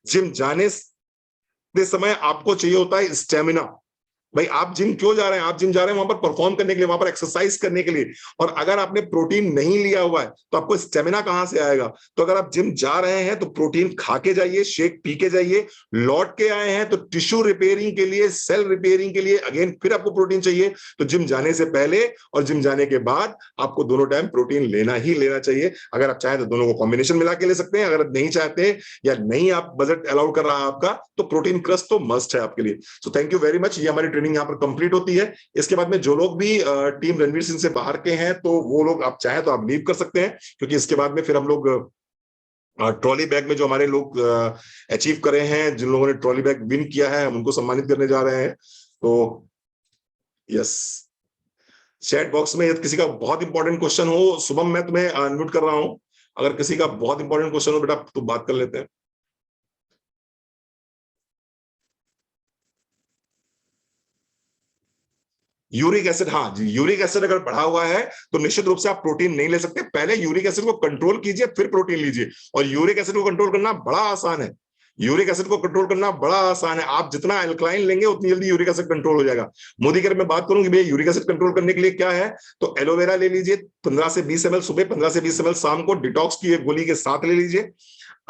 जिम जाने से समय आपको चाहिए होता है स्टेमिना। भाई आप जिम क्यों जा रहे हैं? आप जिम जा रहे हैं वहां पर परफॉर्म करने के लिए, वहां पर एक्सरसाइज करने के लिए। और अगर आपने प्रोटीन नहीं लिया हुआ है तो आपको स्टेमिना कहां से आएगा? तो अगर आप जिम जा रहे हैं तो प्रोटीन खा के जाइए, शेक पी के जाइए। लौट के आए हैं तो टिश्यू रिपेयरिंग के लिए, सेल रिपेयरिंग के लिए अगेन फिर आपको प्रोटीन चाहिए। तो जिम जाने से पहले और जिम जाने के बाद आपको दोनों टाइम प्रोटीन लेना ही लेना चाहिए। अगर आप चाहें तो दोनों को कॉम्बिनेशन मिला के ले सकते हैं, अगर नहीं चाहते या नहीं आप बजट अलाउ कर रहा है आपका, तो प्रोटीन क्रस्ट तो मस्ट है आपके लिए। So thank you very much. ये हमारी ट्रेनिंग यहाँ पर कंप्लीट होती है। इसके बाद में जो लोग भी टीम रणवीर सिंह से बाहर के हैं तो वो लोग आप चाहें तो आप लीव कर सकते हैं, क्योंकि इसके बाद में फिर हम लोग ट्रॉली बैग में जो हमारे लोग अचीव करे हैं, जिन लोगों ने ट्रॉली बैग विन किया है, हम उनको सम्मानित करने जा रहे हैं। तो यस, चैट बॉक्स में यदि किसी का बहुत इंपॉर्टेंट क्वेश्चन हो, शुभम मैं तुम्हें अनम्यूट कर रहा हूं, अगर किसी का बहुत इंपॉर्टेंट क्वेश्चन हो बेटा तो बात कर लेते हैं। यूरिक एसिड, हाँ जी, यूरिक एसिड अगर बढ़ा हुआ है तो निश्चित रूप से आप प्रोटीन नहीं ले सकते। पहले यूरिक एसिड को कंट्रोल कीजिए फिर प्रोटीन लीजिए। और यूरिक एसिड को कंट्रोल करना बड़ा आसान है। यूरिक एसिड को कंट्रोल करना बड़ा आसान है। आप जितना अल्कलाइन लेंगे उतनी जल्दी यूरिक एसिड कंट्रोल हो जाएगा। मोदी के मैं बात करूं कि भैया यूरिक एसिड कंट्रोल करने के लिए क्या है, तो एलोवेरा ले लीजिए 15 से 20 ml सुबह, 15 से 20 ml शाम को, डिटॉक्स की एक गोली के साथ ले लीजिए।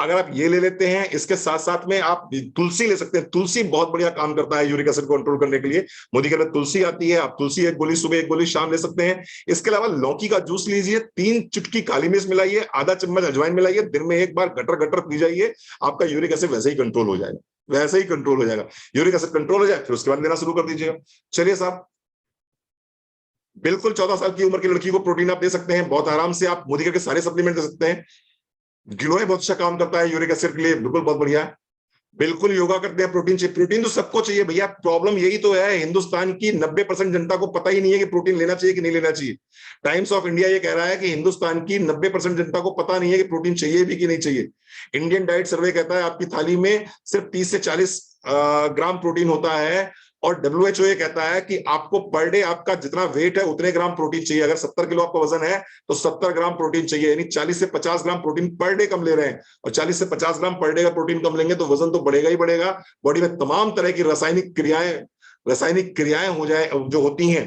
अगर आप ये ले लेते हैं, इसके साथ साथ में आप तुलसी ले सकते हैं। तुलसी बहुत बढ़िया काम करता है यूरिक एसिड को कंट्रोल करने के लिए। मोदी के तुलसी आती है, आप तुलसी एक गोली सुबह एक गोली शाम ले सकते हैं। इसके अलावा लौकी का जूस लीजिए, 3 चुटकी काली मिर्च मिलाइए, आधा चम्मच अजवाइन मिलाइए, दिन में एक बार गटर गटर पी जाइए। आपका यूरिक एसिड वैसे ही कंट्रोल हो जाएगा, वैसे ही कंट्रोल हो जाएगा। यूरिक एसिड कंट्रोल हो जाए फिर उसके बाद लेना शुरू कर दीजिएगा। चलिए साहब, बिल्कुल 14 साल की उम्र की लड़की को प्रोटीन आप दे सकते हैं बहुत आराम से। आप मोदी के सारे सप्लीमेंट दे सकते हैं। गिलोय बहुत अच्छा काम करता है यूरिक एसिड के लिए, बिल्कुल बहुत बढ़िया है। बिल्कुल योगा करते हैं, प्रोटीन चाहिए। प्रोटीन तो सबको चाहिए भैया। प्रॉब्लम यही तो है, हिंदुस्तान की 90% जनता को पता ही नहीं है कि प्रोटीन लेना चाहिए कि नहीं लेना चाहिए। टाइम्स ऑफ इंडिया ये कह रहा है कि हिंदुस्तान की 90% जनता को पता नहीं है कि प्रोटीन चाहिए भी कि नहीं चाहिए। इंडियन डाइट सर्वे कहता है आपकी थाली में सिर्फ 30 से 40 ग्राम प्रोटीन होता है। और डब्ल्यूएचओ ये कहता है कि आपको पर डे आपका जितना वेट है उतने ग्राम प्रोटीन चाहिए। अगर 70 किलो आपका वजन है तो 70 ग्राम प्रोटीन चाहिए, यानी 40 से 50 ग्राम प्रोटीन पर डे कम ले रहे हैं। और 40 से 50 ग्राम पर डे का प्रोटीन कम लेंगे तो वजन तो बढ़ेगा ही बढ़ेगा। बॉडी में तमाम तरह की रासायनिक क्रियाएं हो जाए जो होती हैं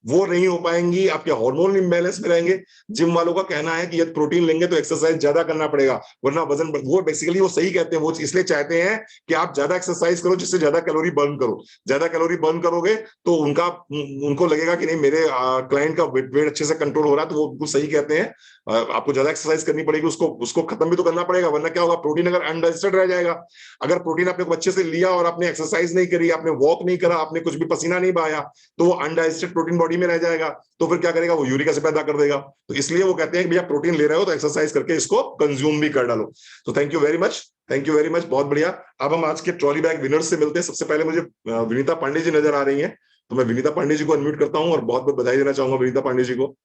वो नहीं हो पाएंगी, आपके हार्मोन इम्बैलेंस में रहेंगे। जिम वालों का कहना है कि यदि प्रोटीन लेंगे तो एक्सरसाइज ज्यादा करना पड़ेगा वरना वजन वो बेसिकली वो सही कहते हैं। वो इसलिए चाहते हैं कि आप ज्यादा एक्सरसाइज करो जिससे ज्यादा कैलोरी बर्न करो। ज्यादा कैलोरी बर्न करोगे तो उनको लगेगा कि नहीं मेरे क्लाइंट का वेट अच्छे से कंट्रोल हो रहा है। तो वो बिल्कुल सही कहते हैं। आपको ज्यादा एक्सरसाइज करनी पड़ेगी, उसको खत्म भी तो करना पड़ेगा, वरना क्या होगा, प्रोटीन अगर अनडाइजेस्टेड रह जाएगा। अगर प्रोटीन आपने अच्छे से लिया और आपने एक्सरसाइज नहीं करी, आपने वॉक नहीं करा, आपने कुछ भी पसीना नहीं बहाया, तो वो अनडाइजेस्टेड प्रोटीन बॉडी में रह जाएगा। तो फिर क्या करेगा, वो यूरिक एसिड पैदा कर देगा। तो इसलिए वो कहते हैं कि भैया प्रोटीन ले रहे हो तो एक्सरसाइज करके इसको कंज्यूम भी कर डालो। तो thank you very much, thank you very much, बहुत बढ़िया। अब हम आज के ट्रॉली बैग विनर्स से मिलते हैं। सबसे पहले मुझे विनीता पांडे जी नजर आ रही हैं, तो मैं विनीता पांडे जी को अनम्यूट करता हूं और बहुत बहुत बधाई देना चाहूंगा विनीता पांडे जी को।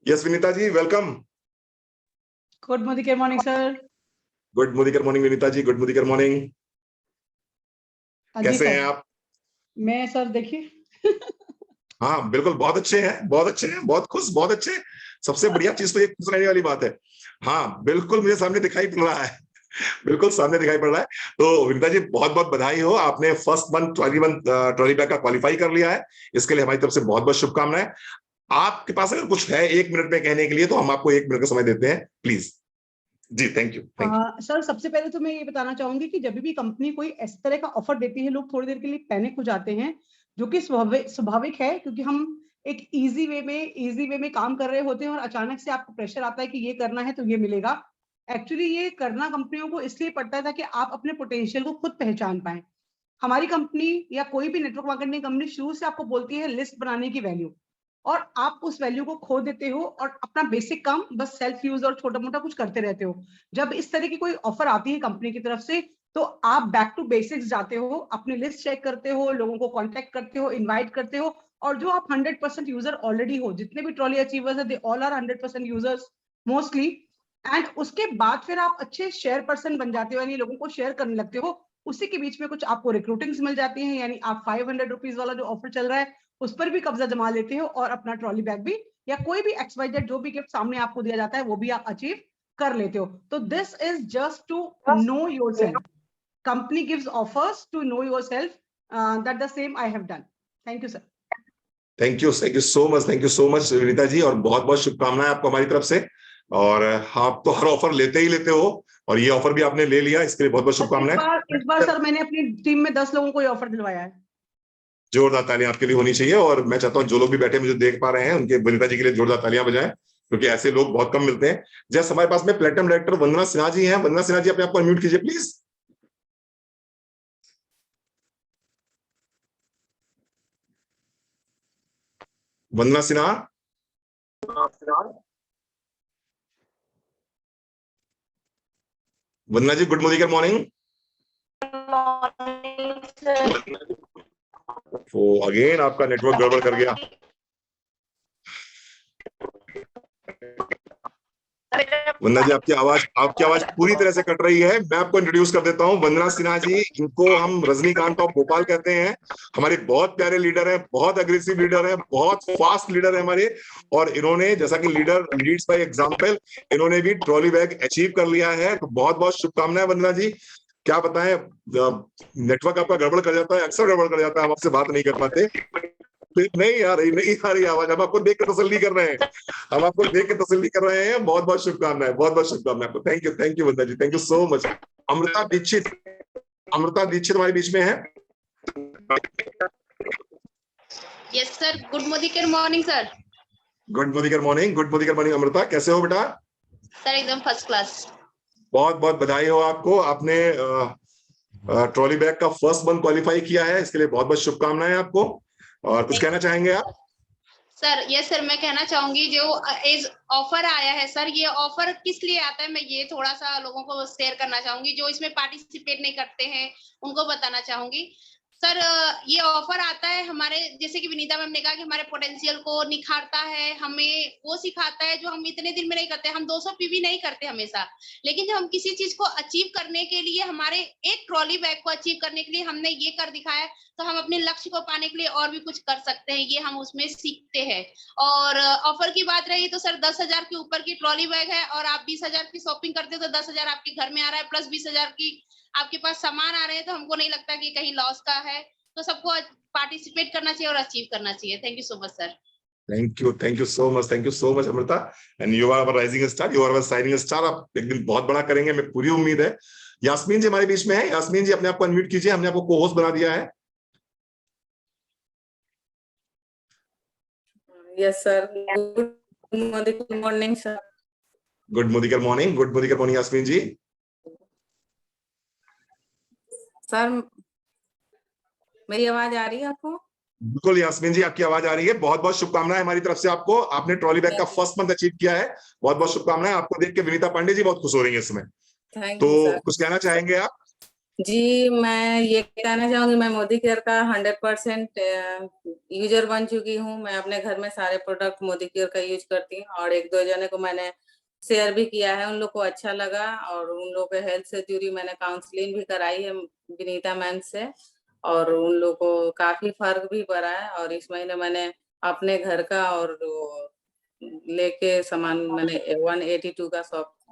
Yes Vinita ji, welcome.
Good मुदिकर मॉर्निंग सर।
गुड मुदिकर मॉर्निंग विनीता जी, गुड मुदिकर मॉर्निंग। कैसे हैं आप?
मैं सर देखिए
हाँ बिल्कुल, बहुत अच्छे हैं, बहुत अच्छे हैं, बहुत खुश, बहुत अच्छे। सबसे बढ़िया चीज तो ये खुश रहने वाली बात है। हाँ बिल्कुल, मुझे सामने दिखाई पड़ रहा है बिल्कुल सामने दिखाई पड़ रहा है। तो विनीता जी बहुत बहुत बधाई हो, आपने फर्स्ट मंथ ट्रॉली बैग का क्वालिफाई कर लिया है। इसके लिए हमारी तरफ से बहुत बहुत शुभकामनाएं। आपके पास अगर कुछ है 1 मिनट में कहने के लिए तो हम आपको 1 मिनट का समय देते हैं, प्लीज। जी thank you, thank you.
Sir सबसे पहले तो मैं ये बताना चाहूंगी कि जब भी कंपनी कोई इस तरह का ऑफर देती है लोग थोड़ी देर के लिए पैनिक हो जाते हैं, जो कि स्वाभाविक है, क्योंकि हम एक इजी वे में काम कर रहे होते हैं और अचानक से आपको प्रेशर आता है कि ये करना है तो ये मिलेगा। एक्चुअली ये करना कंपनियों को इसलिए पड़ता है ताकि आप अपने पोटेंशियल को खुद पहचान पाए। हमारी कंपनी या कोई भी नेटवर्क मार्केटिंग कंपनी शुरू से आपको बोलती है लिस्ट बनाने की वैल्यू, और आप उस वैल्यू को खो देते हो और अपना बेसिक काम बस सेल्फ यूज और छोटा मोटा कुछ करते रहते हो। जब इस तरह की कोई ऑफर आती है कंपनी की तरफ से तो आप बैक टू बेसिक्स जाते हो, अपनी लिस्ट चेक करते हो, लोगों को कांटेक्ट करते हो, इनवाइट करते हो, और जो आप 100% यूजर ऑलरेडी हो, जितने भी ट्रॉली अचीवर्स है they all are 100% users mostly. And उसके बाद फिर आप अच्छे शेयर पर्सन बन जाते हो, यानी लोगों को शेयर करने लगते हो। उसी के बीच में कुछ आपको रिक्रूटिंग्स मिल जाती हैं, यानी आप 500 रुपीज वाला जो ऑफर चल रहा है उस पर भी कब्जा जमा लेते हो और अपना ट्रॉली बैग भी या कोई भी XYZ जो भी गिफ्ट सामने आपको दिया जाता है वो भी आप अचीव कर लेते हो। तो this is just to know yourself. Company gives offers to know yourself, that the same I have done. Thank you sir.
Thank you so much Vinita ji, और बहुत बहुत शुभकामनाएं आपको हमारी तरफ से। और आप तो हर ऑफर लेते ही लेते हो, और ये ऑफर भी आपने ले लिया, इसके लिए बहुत बहुत शुभकामनाएं।
इस बार सर मैंने अपनी टीम में 10 लोगों को ये ऑफर दिलवाया है।
जोरदार तालियां आपके लिए होनी चाहिए, और मैं चाहता हूं जो लोग भी बैठे मुझे देख पा रहे हैं उनके विनीता जी के लिए जोरदार तालियां बजाएं, क्योंकि ऐसे लोग बहुत कम मिलते हैं। जैसे हमारे पास में प्लेटिनम डायरेक्टर वंदना सिन्हा जी हैं। वंदना सिन्हा जी, अपने आपको अनम्यूट कीजिए please. Vandana Sinha. Vandana ji, good morning morning. तो अगेन आपका नेटवर्क गड़बड़ कर गया। वंदना जी, आपकी आवाज पूरी तरह से कट रही है। मैं आपको इंट्रोड्यूस कर देता हूं, वंदना सिन्हा जी, इनको हम रजनीकांत ऑफ भोपाल कहते हैं। हमारे बहुत प्यारे लीडर हैं, बहुत अग्रेसिव लीडर हैं, बहुत फास्ट लीडर है हमारे। और इन्होंने, जैसा कि लीडर लीड्स बाय एग्जांपल, इन्होंने भी ट्रॉली बैग अचीव कर लिया है। तो बहुत बहुत शुभकामनाएं वंदना जी। क्या बताएं, नेटवर्क आपका गड़बड़ कर जाता है, अक्सर गड़बड़ कर जाता है, हम आपसे बात नहीं कर पाते। नहीं आ रही आवाज। हम आपको देख के तसल्ली कर रहे हैं, हम आपको देख के तसल्ली कर रहे हैं। बहुत बहुत शुभकामनाएं, बहुत बहुत शुभकामनाएं आपको। Thank you Vandana ji, thank you so much. Amrita Dikshit, Amrita Dikshit हमारे बीच में है।
Yes sir, good morning sir.
Good morning Amrita, कैसे हो बेटा?
सर एकदम फर्स्ट क्लास।
बहुत बहुत बधाई हो आपको, आपने ट्रॉली बैग का फर्स्ट मंथ क्वालिफाई किया है, इसके लिए बहुत बहुत शुभकामनाएं आपको। और कुछ कहना चाहेंगे आप?
सर यस सर, मैं कहना चाहूंगी जो एज ऑफर आया है सर, ये ऑफर किस लिए आता है मैं ये थोड़ा सा लोगों को शेयर करना चाहूंगी। जो इसमें पार्टिसिपेट नहीं करते हैं उनको बताना चाहूंगी। सर ये ऑफर आता है हमारे, जैसे कि विनीता मैम ने कहा कि हमारे पोटेंशियल को निखारता है, हमें वो सिखाता है जो हम इतने दिन में नहीं करते। हम 200 पीवी नहीं करते हमेशा, लेकिन जब हम किसी चीज को अचीव करने के लिए, हमारे एक ट्रॉली बैग को अचीव करने के लिए हमने ये कर दिखाया, तो हम अपने लक्ष्य को पाने के लिए और भी कुछ कर सकते हैं, ये हम उसमें सीखते हैं। और ऑफर की बात रही तो सर 10,000 के ऊपर की ट्रॉली बैग है, और आप 20,000 की शॉपिंग करते हो तो 10,000 आपके घर में आ रहा है, प्लस 20,000 की आपके पास सामान आ रहे हैं। तो हमको नहीं लगता कि कहीं लॉस का है। तो सबको पार्टिसिपेट करना चाहिए और अचीव करना चाहिए। Thank you so much sir.
Thank you so much Amrita. And you are rising star, you are shining star. आप एक दिन बहुत बड़ा करेंगे, मैं पूरी उम्मीद है। यास्मीन जी हमारे बीच में है। यास्मीन जी, अपने आप को अनम्यूट कीजिए, हमने आपको को होस्ट बना दिया है।
Yes sir, good morning sir.
Good morning Yasmin ji.
Sir मेरी आवाज आ रही है आपको?
बिल्कुल यास्मीन जी, आपकी आवाज आ रही है। बहुत बहुत शुभकामनाएं हमारी तरफ से आपको, आपने ट्रॉली बैग का फर्स्ट मंथ अचीव किया है। बहुत बहुत शुभकामनाएं। आपको देख के विनीता पांडे जी बहुत खुश हो रही है इस समय।
थैंक
तो
यू सर।
कुछ कहना चाहेंगे आप?
जी, मैं ये कहना चाहूंगी, मैं मोदी केयर का 100% यूजर बन चुकी हूँ। मैं अपने घर में सारे प्रोडक्ट मोदी केयर का यूज करती हूँ, और 1-2 जने को मैंने शेयर भी किया है, उन लोग को अच्छा लगा। और उन लोग के हेल्थ से जुड़ी मैंने काउंसलिंग भी कराई है विनीता मैम से, और उन लोग को काफी फर्क भी पड़ा है। और इस महीने मैंने अपने घर का और लेके सामान मैंने 182 का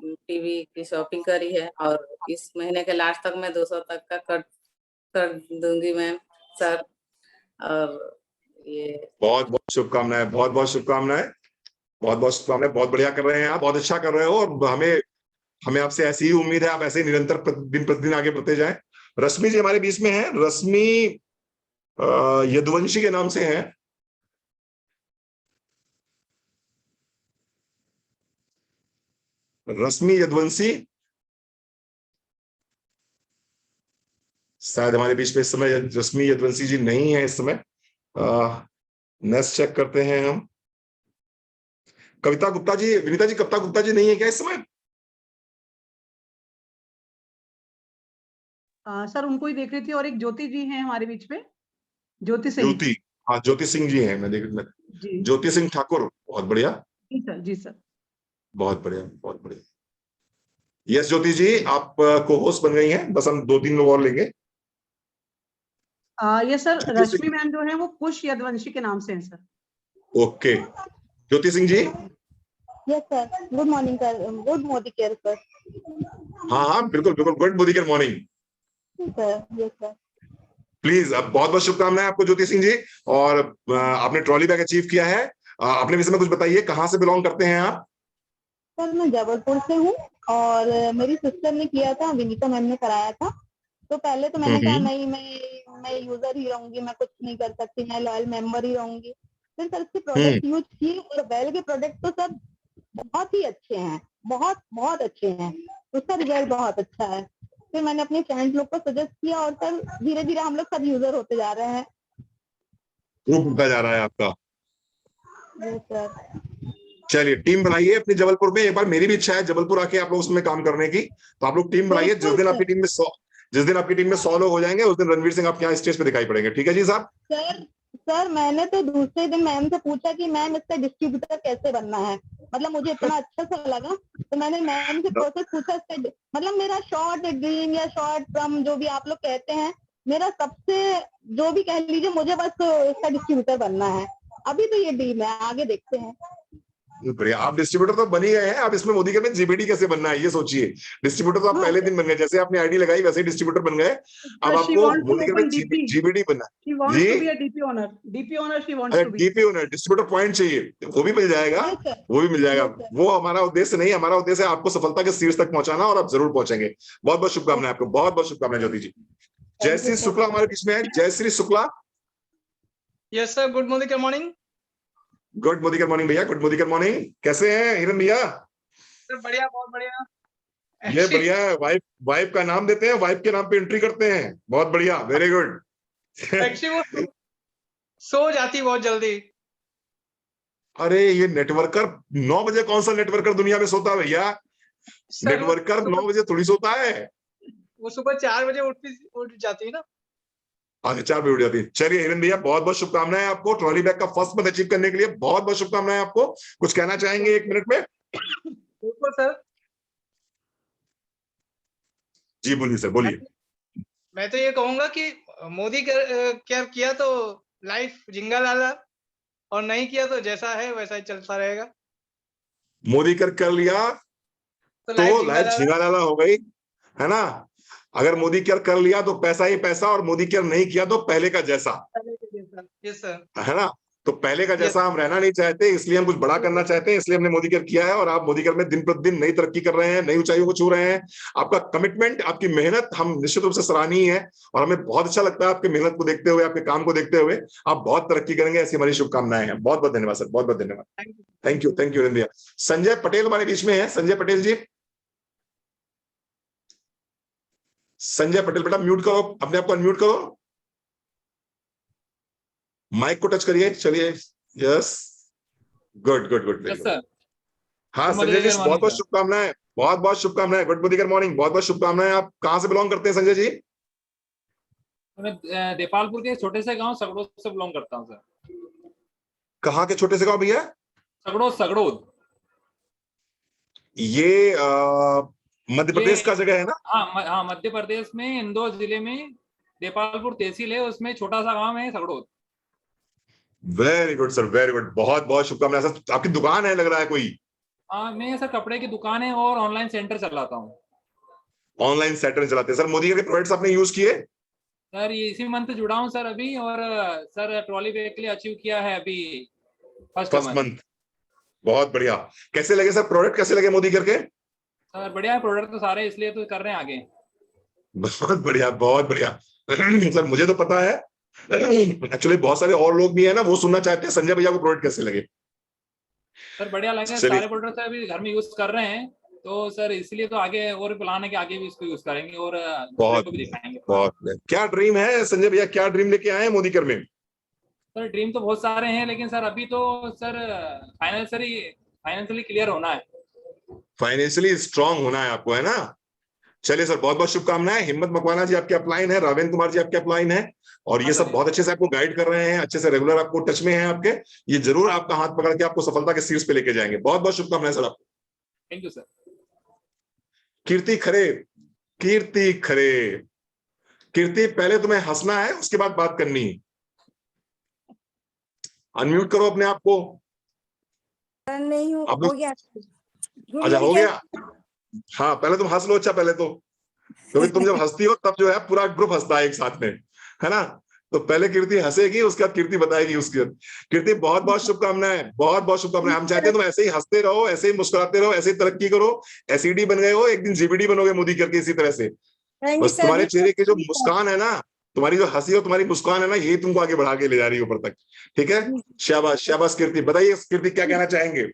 टीवी की शॉपिंग करी है, और इस महीने के लास्ट तक मैं 200 तक का कर दूंगी मैम सर। और ये
बहुत बहुत शुभकामनाएं, बहुत बढ़िया कर रहे हैं आप, बहुत अच्छा कर रहे हो। और हमें आपसे ऐसी ही उम्मीद है, आप ऐसे निरंतर दिन प्रतिदिन आगे बढ़ते जाएं। रश्मि जी हमारे बीच में है। रश्मि यदुवंशी के नाम से हैं। रश्मि यदुवंशी शायद हमारे बीच में इस समय रश्मि यदुवंशी जी नहीं है इस समय। नेक्स्ट चेक करते हैं हम। कविता गुप्ता जी, विनीता जी, कविता गुप्ता जी नहीं है क्या इस समय?
सर उनको ही देख रही थी, और एक ज्योति जी हैं हमारे बीच में, ज्योति सिंह।
हाँ, ज्योति सिंह जी हैं, मैं देख
जी
ज्योति सिंह ठाकुर, बहुत बढ़िया।
जी सर।
बहुत बढ़िया। यस ज्योति जी, आप को होस्ट बन गई हैं, बस हम 2-3 लोग और लेंगे।
ये सर
ज्योति
रश्मि
सिंह,
मैम जो है वो कुश यदवंशी के नाम से है sir.
Okay, Jyoti Singh ji.
Yes sir, good morning sir, good Modi care sir.
हाँ हाँ बिल्कुल बिल्कुल, good Modi care morning
sir yes sir.
Please. अब बहुत बहुत शुभकामनाएं आपको ज्योति सिंह जी। और आपने ट्रॉली बैग अचीव किया है। अपने विषय में कुछ बताइए, कहाँ से बिलोंग करते हैं आप?
सर मैं जबलपुर से हूँ और मेरी सिस्टर ने किया था, विनीता मैम ने कराया था। तो पहले तो मैंने कहा नहीं, मैं यूजर ही रहूंगी, मैं कुछ नहीं कर सकती, मैं लॉयल मेंबर ही रहूंगी। फिर सर इसके प्रोडक्ट यूज किए और बेल के प्रोडक्ट तो सर बहुत ही अच्छे हैं, बहुत बहुत अच्छे हैं। उसका रिजल्ट बहुत अच्छा है। फिर मैंने अपने फ्रेंड्स लोग को सजेस्ट किया और सर धीरे धीरे हम लोग सब यूजर होते जा रहे हैं।
ग्रुप उठता जा रहा है आपका।
जी सर।
चलिए टीम बनाइए अपनी जबलपुर में। एक बार मेरी भी इच्छा है जबलपुर आके आप लोग उसमें काम करने की, तो आप लोग टीम बनाइए।
बिल्कुल सर।
जिस दिन आपकी टीम में 100 लोग हो जाएंगे, उस दिन रणवीर सिंह आपके यहाँ स्टेज पे दिखाई पड़ेंगे। ठीक है जी साहब?
सर सर मैंने तो दूसरे दिन मैम से पूछा कि मैम इसका डिस्ट्रीब्यूटर कैसे बनना है, मतलब मुझे इतना अच्छा सा लगा तो मैंने मैम से प्रोसेस पूछा इसका। मतलब मेरा शॉर्ट ड्रीम या शॉर्ट टर्म जो भी आप लोग कहते हैं, मेरा सबसे जो भी कह लीजिए, मुझे बस इसका डिस्ट्रीब्यूटर बनना है। अभी तो ये ड्रीम है, आगे देखते हैं।
बढ़िया, आप डिस्ट्रीब्यूटर तो बन ही गए हैं। आप इसमें मोदी के में जीबीडी कैसे बनना है ये सोचिए। डिस्ट्रीब्यूटर तो आप
हाँ
पहले
सर।
दिन बन गए, जैसे आपने आईडी लगाई वैसे ही डिस्ट्रीब्यूटर बन गए। अब
She
आपको
wants to
मोदी के में
open DP.
जीबीडी बनना है।
She wants
जी,
to be a DP owner. DP owner she wants
अगर
to be.
DP owner distributor point चाहिए, वो भी मिल जाएगा।
Yes sir.
वो भी मिल जाएगा।
Yes sir.
वो हमारा उद्देश्य नहीं, हमारा उद्देश्य है आपको सफलता के शीर्ष तक पहुंचाना, और आप जरूर पहुंचेंगे। बहुत बहुत शुभकामनाएं आपको, बहुत बहुत शुभकामनाएं ज्योति जी। जयश्री
सर।
शुक्ला हमारे बीच में है। Jayshree Shukla.
Yes sir, good morning, morning
good Modi के मॉर्निंग भैया, गुड मोदी के मॉर्निंग। कैसे हैं हिरन भैया?
सर। बढ़िया, बहुत बढ़िया।
ये बढ़िया है। वाइफ वाइफ का नाम देते हैं, वाइफ के नाम पे एंट्री करते हैं। बहुत बढ़िया, वेरी गुड।
एक्चुअली वो सो जाती बहुत जल्दी।
अरे ये नेटवर्कर 9 बजे कौन सा नेटवर्कर दुनिया में सोता है भैया?
सर
नेटवर्कर 9 बजे थोड़ी सोता है।
वो सुबह 4 बजे उठ जाती है ना।
आगे 4 बजे उठ जाती है। चलिए हिरन भैया, बहुत बहुत शुभकामनाएं आपको ट्रॉली बैग का फर्स्ट मंथ अचीव करने के लिए। बहुत बहुत शुभकामनाएं आपको। कुछ कहना चाहेंगे 1 मिनट में?
बिल्कुल सर।
जी बोलिए सर, बोलिए।
मैं तो ये कहूंगा कि मोदी केयर किया तो लाइफ जिंगा लाला, और नहीं किया तो जैसा है वैसा ही चलता रहेगा।
मोदी कर लिया
तो
तो
लाइफ
लाइफ झींगा लाला हो गई, है ना? अगर मोदी केयर कर लिया तो पैसा ही पैसा, और मोदी केयर नहीं किया तो पहले का जैसा,
यस सर।
है ना? तो पहले का
यस
जैसा हम रहना नहीं चाहते, इसलिए हम कुछ बड़ा करना चाहते हैं, इसलिए हमने मोदी केयर किया है। और आप मोदी केयर में दिन प्रतिदिन नई तरक्की कर रहे हैं, नई ऊंचाइयों को छू रहे हैं। आपका कमिटमेंट, आपकी मेहनत हम निश्चित रूप से सराहनीय है, और हमें बहुत अच्छा लगता है आपकी मेहनत को देखते हुए, आपके काम को देखते हुए। आप बहुत तरक्की करेंगे, ऐसी हमारी शुभकामनाएं हैं। बहुत बहुत धन्यवाद सर, बहुत बहुत धन्यवाद। Thank you India. Sanjay Patel हमारे बीच में है। संजय पटेल जी, संजय पटेल बेटा म्यूट करो, अपने आप को अनम्यूट करो, माइक को टच करिए। चलिए, यस, गुड गुड गुड। हाँ संजय जी, बहुत बहुत शुभकामनाएं, बहुत बहुत शुभकामनाएं। गुड मोदी मॉर्निंग, बहुत बहुत शुभकामनाएं। आप कहाँ से बिलोंग करते हैं संजय जी?
मैं देपालपुर के छोटे से गांव सगड़ोद से बिलोंग करता हूँ सर।
कहाँ के छोटे से गांव भैया?
सगड़ोद।
ये मध्य प्रदेश का जगह है ना?
हाँ, मध्य प्रदेश में इंदौर जिले में देपालपुर तहसील है, उसमें छोटा सा गांव है Sagdod.
Very good sir, very good. बहुत बहुत शुभकामनाएं सर। आपकी दुकान है लग रहा है कोई?
मैं सर कपड़े की दुकान है और ऑनलाइन सेंटर चलाता हूँ।
ऑनलाइन सेंटर चलाते हैं सर। मोदी के प्रोडक्ट्स आपने यूज किए?
सर ये इसी मंथ जुड़ा हूँ सर अभी, और सर ट्रॉली बैग के लिए अचीव किया है अभी फर्स्ट
मंथ। बहुत बढ़िया। कैसे लगे सर प्रोडक्ट, कैसे लगे मोदी के?
सर बढ़िया है प्रोडक्ट तो सारे, इसलिए तो कर रहे हैं आगे।
बहुत बढ़िया, बहुत बढ़िया। सर मुझे तो पता है, एक्चुअली बहुत सारे और लोग भी है ना, वो सुनना चाहते हैं संजय भैया को प्रोडक्ट कैसे लगे।
सर बढ़िया लगे, सारे प्रोडक्ट अभी घर में यूज कर रहे हैं, तो सर इसलिए तो आगे और प्लान है कि आगे भी इसको यूज करेंगे और
बहुत
भी दिखाएंगे।
बहुत। क्या ड्रीम है संजय भैया, क्या ड्रीम लेके आए हैं मोदी कर में?
सर ड्रीम तो बहुत सारे हैं, लेकिन सर अभी तो सर फाइनेंशियली क्लियर होना है,
फाइनेंशियली स्ट्रांग होना है आपको, है ना? चलिए सर, बहुत बहुत शुभकामनाएं। हिम्मत मकवाना जी आपके अपलाइन है, रावेंद्र कुमार जी आपके अपलाइन है, और ये सब बहुत अच्छे से आपको गाइड कर रहे हैं, अच्छे से रेगुलर आपको टच में हैं आपके। ये जरूर आपका हाथ पकड़ के आपको सफलता के शीर्ष पे लेके जाएंगे। बहुत बहुत शुभकामनाएं सर आपको।
Thank you sir.
Kirti Khare, Kirti Khare. Kirti, पहले तुम्हें हंसना है, उसके बाद बात करनी है। अनम्यूट करो अपने आप को।
नहीं हो
आपने
गया।
अच्छा हो गया। हाँ पहले तुम हंस लो, अच्छा पहले तो, क्योंकि तुम जब हंसती हो तब जो है पूरा ग्रुप हंसता है एक साथ में, है ना। तो पहले कीर्ति हंसेगी, उसके बाद कीर्ति बताएगी उसकी। कीर्ति बहुत बहुत शुभकामनाएं, बहुत बहुत शुभकामनाएं। हम चाहते हैं तुम ऐसे ही हंसते रहो, ऐसे ही मुस्कुराते रहो, ऐसे ही तरक्की करो। एसईडी बन गए हो, एक दिन जीबीडी बनोगे मोदी करके इसी तरह से। बस तुम्हारे चेहरे की जो मुस्कान है ना, तुम्हारी जो हंसी और तुम्हारी मुस्कान है ना, यही तुमको आगे बढ़ा के ले जा रही है ऊपर तक। ठीक है, शाबाश शाबाश कीर्ति। बताइए कीर्ति क्या कहना चाहेंगे।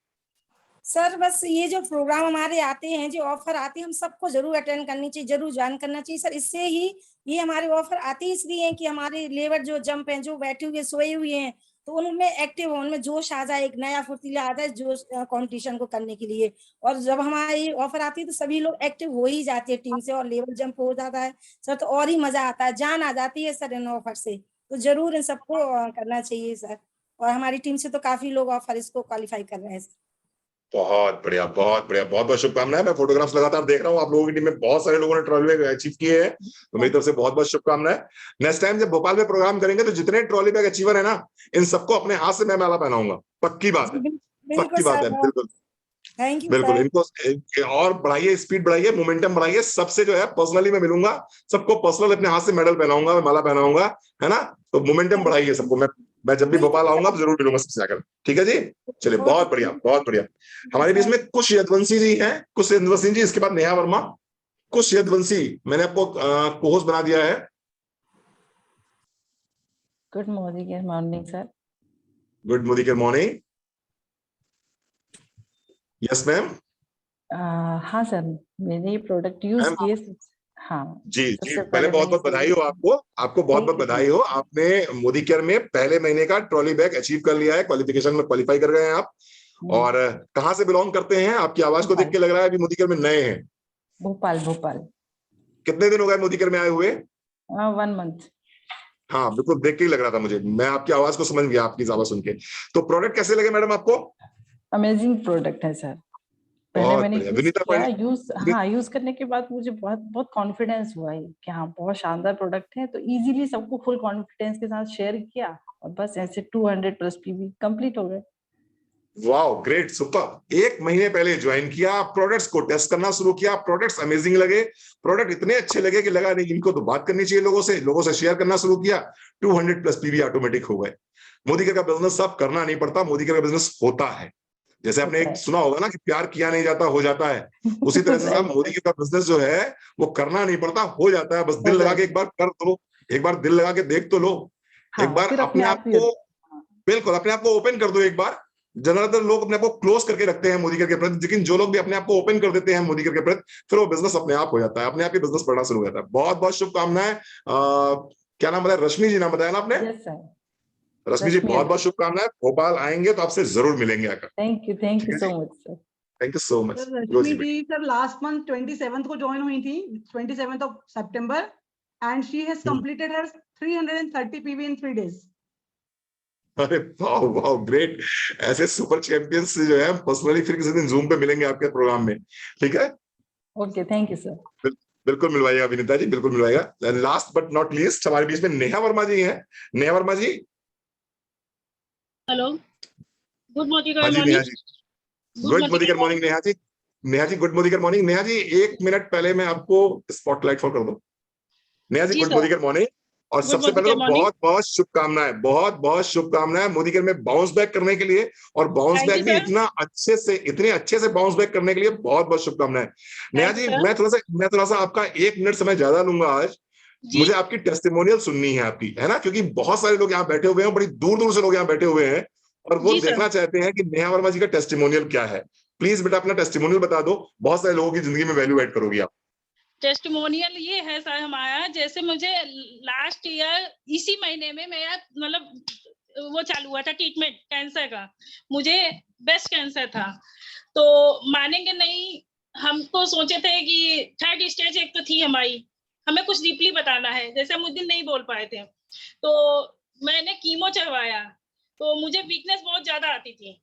सर बस ये जो प्रोग्राम हमारे आते हैं, जो ऑफर आते हैं, हम सबको जरूर अटेंड करनी चाहिए, जरूर ज्वाइन करना चाहिए सर। इससे ही ये हमारे ऑफर आते ही इसलिए हैं कि हमारे लेबर जो जंप हैं, जो बैठे हुए सोए हुए हैं, तो उनमें एक्टिव हो, उनमें जोश आ जाए, एक नया फुर्तीला आ जाए जोश कंपटीशन को करने के लिए। और जब हमारी ऑफर आती है तो सभी लोग एक्टिव हो ही जाते हैं टीम से, और लेबर जंप हो जाता है सर, तो और ही मजा आता है, जान आ जाती है सर इन ऑफर से। तो जरूर इन सबको करना चाहिए सर। और हमारी टीम से तो काफी लोग ऑफर इसको क्वालिफाई कर रहे हैं सर।
बहुत बढ़िया, बहुत बढ़िया, बहुत बहुत शुभकामनाएं। मैं फोटोग्राफ्स लगातार देख रहा हूँ, आप लोगों की टीम में बहुत सारे लोगों ने ट्रॉली बैग अचीव किए हैं, तो मेरी तरफ से बहुत बहुत शुभकामनाएं। नेक्स्ट टाइम जब भोपाल में प्रोग्राम करेंगे तो जितने ट्रॉली बैग अचीवर है ना, इन सबको अपने हाथ से मैं माला पहनाऊंगा, पक्की बात है, पक्की बात है, बिल्कुल
थैंक यू
बिल्कुल।
सर।
इनको और बढ़ाइए, स्पीड बढ़ाइए, मोमेंटम बढ़ाइए। सबसे जो है पर्सनली मैं मिलूंगा, सबको पर्सनल अपने हाथ से मेडल पहनाऊंगा, मैं माला पहनाऊंगा, है ना। तो मोमेंटम बढ़ाइए सबको। मैं जब भी भोपाल आऊंगा तो जरूर मिलूंगा सबसे आकर। ठीक है जी, चलिए बहुत बढ़िया, बहुत बढ़िया। हमारे बीच में कुश यदवंशी जी हैं, कुश यदवंशी जी, इसके बाद नेहा वर्मा। कुश यदवंशी, मैंने आपको कोहोस्ट बना दिया है।
Good morning sir.
Good morning. Yes ma'am.
हाँ सर, मैंने ये प्रोडक्ट यूज किए। हाँ
जी जी,
सबसे
पहले बहुत बहुत बधाई हो आपको, आपको बहुत बहुत बधाई हो। आपने मोदी केयर में पहले महीने का ट्रॉली बैग अचीव कर लिया है, क्वालिफिकेशन में क्वालिफाई कर गए हैं आप। और कहाँ से बिलोंग करते हैं? आपकी आवाज को देख के लग रहा है अभी मोदी केयर में नए हैं।
भोपाल।
कितने दिन हो गए मोदी केयर में आए हुए?
1 मंथ।
हाँ बिल्कुल, देख के ही लग रहा था मुझे, मैं आपकी आवाज को समझ गया, आपकी आवाज सुन के। तो प्रोडक्ट कैसे लगे मैडम आपको?
अमेजिंग प्रोडक्ट है सर। पहले मैंने यूज किया, यूज करने के बाद मुझे बहुत कॉन्फिडेंस हुआ है कि हाँ बहुत शानदार प्रोडक्ट है। तो इजीली सबको फुल कॉन्फिडेंस के साथ शेयर किया, और बस ऐसे 200+ पीवी कंप्लीट हो गए।
Wow, great, super. 1 महीने पहले ज्वाइन किया, प्रोडक्ट्स को टेस्ट करना शुरू किया, प्रोडक्ट्स अमेजिंग लगे, प्रोडक्ट इतने अच्छे लगे कि लगा नहीं इनको तो बात करनी चाहिए लोगों से शेयर करना शुरू किया। 200+ पीवी ऑटोमेटिक हो गए। मोदी केयर का बिजनेस अब करना नहीं पड़ता, मोदी केयर का बिजनेस होता है। जैसे आपने एक सुना होगा ना कि प्यार किया नहीं जाता, हो जाता है। उसी तरह से साहब मोदी केयर का बिजनेस जो है वो करना नहीं पड़ता, हो जाता है। बस दिल लगा के एक बार कर दो, एक बार दिल लगा के देख तो लो, एक बार अपने आप को, बिल्कुल अपने आप को ओपन कर दो एक बार। ज्यादातर लोग अपने आप को क्लोज करके रखते हैं मोदी केयर के प्रति, लेकिन जो लोग भी अपने आप को ओपन कर देते हैं मोदी केयर के प्रति, फिर वो बिजनेस अपने आप हो जाता है, अपने आप ही बिजनेस बढ़ना शुरू हो जाता है। बहुत बहुत शुभकामनाएं। क्या नाम बताया? रश्मि जी नाम बताया ना आपने? रश्मि जी बहुत बहुत शुभकामनाएं। भोपाल आएंगे तो आपसे जरूर मिलेंगे आकर।
Thank you so much sir.
Thank you so much.
Rashmi ji sir last month 27th को ज्वाइन हुई थी, 27th of September, and she has completed her 330 PV in 3 days.
अरे वाह वाह, ग्रेट। ऐसे सुपर चैंपियंस जो है पर्सनली फिर किसी दिन जूम पे मिलेंगे आपके प्रोग्राम में, ठीक है?
Okay, thank you sir.
बिल्कुल मिलवाइएगा विनीता जी, बिल्कुल मिलवाइएगा। लास्ट बट नॉट लीस्ट हमारे बीच में नेहा वर्मा जी हैं। नेहा वर्मा जी,
हेलो, गुड मॉर्निंग।
हाँ जी Neha ji, good morning Neha ji. Neha ji good morning. Neha ji 1 minute पहले मैं आपको स्पॉटलाइट फॉर कर दूं। Neha ji good morning. और सबसे पहले तो बहुत बहुत शुभकामनाएं, बहुत बहुत शुभकामनाएं मोदी केयर में बाउंस बैक करने के लिए, और बाउंस बैक भी इतने अच्छे से बाउंस बैक करने के लिए बहुत बहुत शुभकामनाएं। नेहा जी मैं थोड़ा सा आपका 1 मिनट समय ज्यादा लूंगा आज। मुझे आपकी टेस्टिमोनियल सुननी है आपकी, है ना, क्योंकि बहुत सारे लोग यहाँ बैठे हुए हैं, बड़ी दूर दूर से लोग यहाँ बैठे हुए हैं, और वो देखना चाहते हैं कि नेहा वर्मा जी का टेस्टिमोनियल क्या है। प्लीज बेटा अपना टेस्टिमोनियल बता दो, बहुत सारे लोगों की जिंदगी में वैल्यू ऐड करोगी आप।
टेस्टिमोनियल ये है सर हमारा, जैसे मुझे लास्ट ईयर इसी महीने में मेरा मतलब वो चालू हुआ था ट्रीटमेंट कैंसर का, मुझे ब्रेस्ट कैंसर था। तो मानेंगे नहीं, हमको सोचे थे कि 3rd स्टेज एक तो थी हमारी, हमें कुछ डीपली बताना है, जैसे हम उस दिन नहीं बोल पाए थे। तो मैंने कीमो चढ़वाया, तो मुझे वीकनेस बहुत ज्यादा आती थी।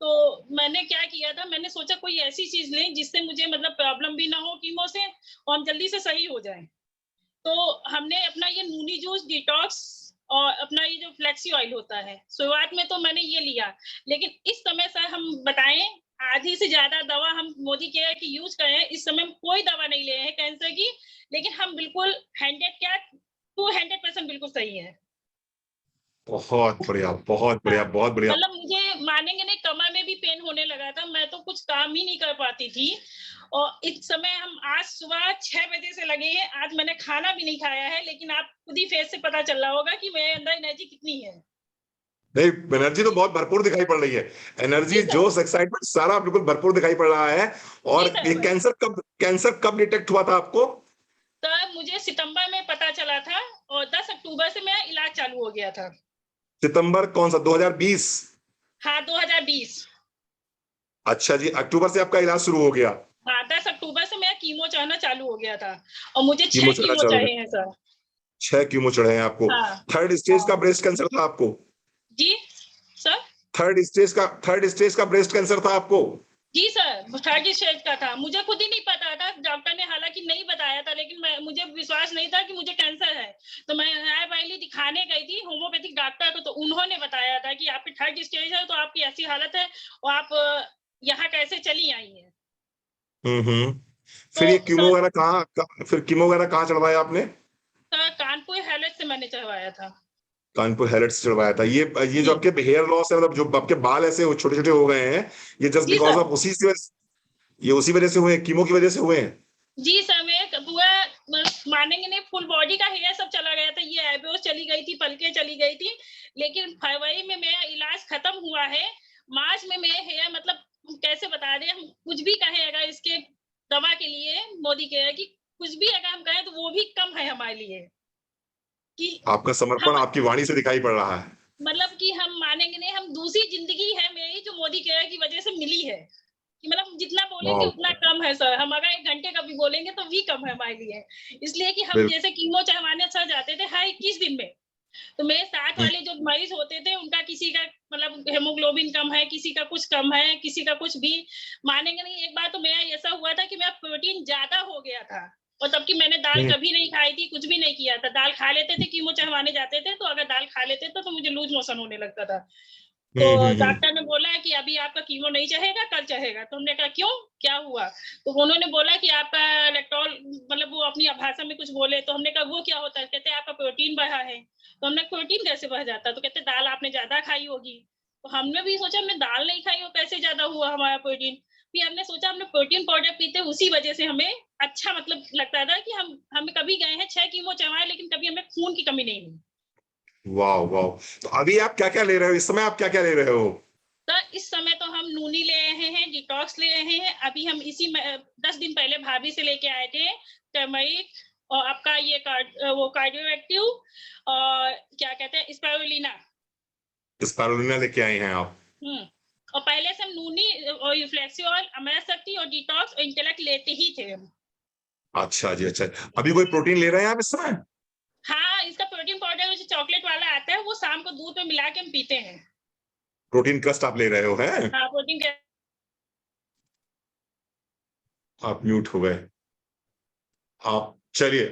तो मैंने क्या किया था, मैंने सोचा कोई ऐसी चीज लें जिससे मुझे मतलब प्रॉब्लम भी ना हो कीमो से, और हम जल्दी से सही हो जाए। तो हमने अपना ये नूनी जूस डिटॉक्स और अपना ये जो फ्लेक्सी ऑयल होता है, शुरुआत में तो मैंने ये लिया, लेकिन इस समय सर हम बताएं, आधी से ज्यादा दवा हम मोदी केयर की यूज कर रहे हैं। इस समय हम कोई दवा नहीं ले रहे हैं कैंसर की, लेकिन हम बिल्कुल 200% बिल्कुल सही है।
बहुत बढ़िया, बहुत बढ़िया, बहुत बढ़िया।
मतलब मुझे मानेंगे नहीं, कमर में भी पेन होने लगा था, मैं तो कुछ काम ही नहीं कर पाती थी। और इस समय हम आज सुबह 6 बजे से लगे हैं, आज मैंने खाना भी नहीं खाया है, लेकिन आप खुद ही फेस से पता चल रहा होगा कि मेरे अंदर एनर्जी कितनी है।
नहीं, एनर्जी तो बहुत भरपूर दिखाई पड़ रही है, एनर्जी, जोश, एक्साइटमेंट सारा बिल्कुल भरपूर दिखाई पड़ रहा है। और ये कैंसर कब डिटेक्ट हुआ था आपको?
तो मुझे सितंबर में पता चला था और 10 अक्टूबर से मेरा इलाज चालू हो गया था।
सितंबर कौन सा, 2020?
हाँ, 2020।
अच्छा जी, अक्टूबर से आपका इलाज शुरू हो गया।
हाँ, 10 अक्टूबर से मेरा कीमो चढ़ना चालू हो गया था और मुझे 6
कीमो चढ़ना
कीमो
चालू
चढ़े हैं सर।
6 कीमो चढ़े हैं आपको।
हाँ।
थर्ड स्टेज का ब्रेस्ट कैंसर था आपको?
जी सर।
थर्ड स्टेज का ब्रेस्ट कैंसर था आपको?
जी सर, 3rd स्टेज का था। मुझे खुद ही नहीं पता था, डॉक्टर ने हालांकि नहीं बताया था, लेकिन मुझे विश्वास नहीं था कि मुझे कैंसर है। तो मैं पहले दिखाने गई थी होम्योपैथिक डॉक्टर को, तो उन्होंने बताया था कि आपकी 3rd स्टेज है, तो आपकी ऐसी हालत है और आप यहाँ कैसे चली आई है।
फिर ये कीमो वगैरह कहाँ चढ़वाया आपने?
सर कानपुर हैलेट से मैंने चढ़वाया था।
कानपुर हैलेट से चढ़वाया था। ये जो आपके हेयर लॉस है, मतलब जो आपके बाल ऐसे छोटे छोटे हो गए हैं, ये जस्ट बिकॉज ऑफ उसी वजह से हुए, कीमो की वजह से हुए हैं?
जी सर, मैं पूरा मानेंगे नहीं, फुल बॉडी का हेयर सब चला गया था, ये आईब्रोज चली गई थी, पलके चली गई थी, लेकिन फरवरी में मेरा इलाज खत्म हुआ है। मार्च में मेरे हेयर, मतलब कैसे बता दें, हम कुछ भी कहें अगर इसके दवा के लिए मोदी केयर की कुछ भी अगर हम कहें तो वो भी कम है हमारे लिए। कि
आपका समर्पण आपकी वाणी से दिखाई पड़ रहा है।
मतलब कि हम मानेंगे नहीं, हम दूसरी जिंदगी है मेरी जो मोदी केयर की वजह से मिली है, कि मतलब जितना बोलेंगे उतना कम है सर। हम अगर 1 घंटे का भी बोलेंगे तो भी कम है हमारे लिए, इसलिए कि हम जैसे कीमो चढ़वाने सर जाते थे हर 21 दिन में, तो मेरे साथ वाले जो मरीज होते थे उनका किसी का मतलब हेमोग्लोबिन कम है, किसी का कुछ कम है, किसी का कुछ भी, मानेंगे नहीं। एक बार तो मेरा ऐसा हुआ था कि मेरा प्रोटीन ज्यादा हो गया था, और तब की मैंने दाल कभी नहीं खाई थी, कुछ भी नहीं किया था। दाल खा लेते थे, कीमो चढ़वाने जाते थे, तो अगर दाल खा लेते थे तो मुझे लूज मोशन होने लगता था। तो डॉक्टर ने बोला कि अभी आपका कीमो नहीं चढ़ेगा, कल चढ़ेगा। तो हमने कहा क्यों, क्या हुआ? तो उन्होंने बोला कि आपका इलेक्ट्रॉल, मतलब वो अपनी भाषा में कुछ बोले, तो हमने कहा वो क्या होता है? कहते आपका प्रोटीन बढ़ा है। तो हमने प्रोटीन कैसे बढ़ जाता? तो कहते दाल आपने ज्यादा खाई होगी। तो हमने भी सोचा हमने दाल नहीं खाई हो, कैसे ज्यादा हुआ हमारा प्रोटीन? फिर हमने सोचा हमने प्रोटीन पाउडर पीते, उसी वजह से हमें अच्छा मतलब लगता था कि हम कभी गए हैं 6 कीमो चढ़वाए, लेकिन कभी हमें खून की कमी नहीं हुई।
वाह वाह। तो अभी आप क्या क्या ले रहे हो इस समय? आप क्या क्या ले रहे हो?
तो इस समय तो हम नूनी ले रहे हैं, डिटॉक्स ले रहे हैं। अभी हम इसी 10 दिन पहले भाभी से लेके आए थे टर्मरिक, और आपका ये वो कार्डियोएक्टिव, और क्या कहते हैं,
स्पारुलिना लेके आए हैं आप?
और पहले से हम नूनी और फ्लेक्सी ऑयल, अमृत शक्ति और डिटॉक्स और इंटेलेक्ट लेते ही थे हम।
अच्छा जी, अच्छा। अभी कोई प्रोटीन ले रहे हैं आप इस समय?
हाँ, इसका प्रोटीन पाउडर जो चॉकलेट वाला आता है, वो शाम को दूध में मिला के हम पीते हैं।
प्रोटीन क्रस्ट आप ले रहे हो? हैं?
हाँ, प्रोटीन।
आप म्यूट हो गए। आप चलिए,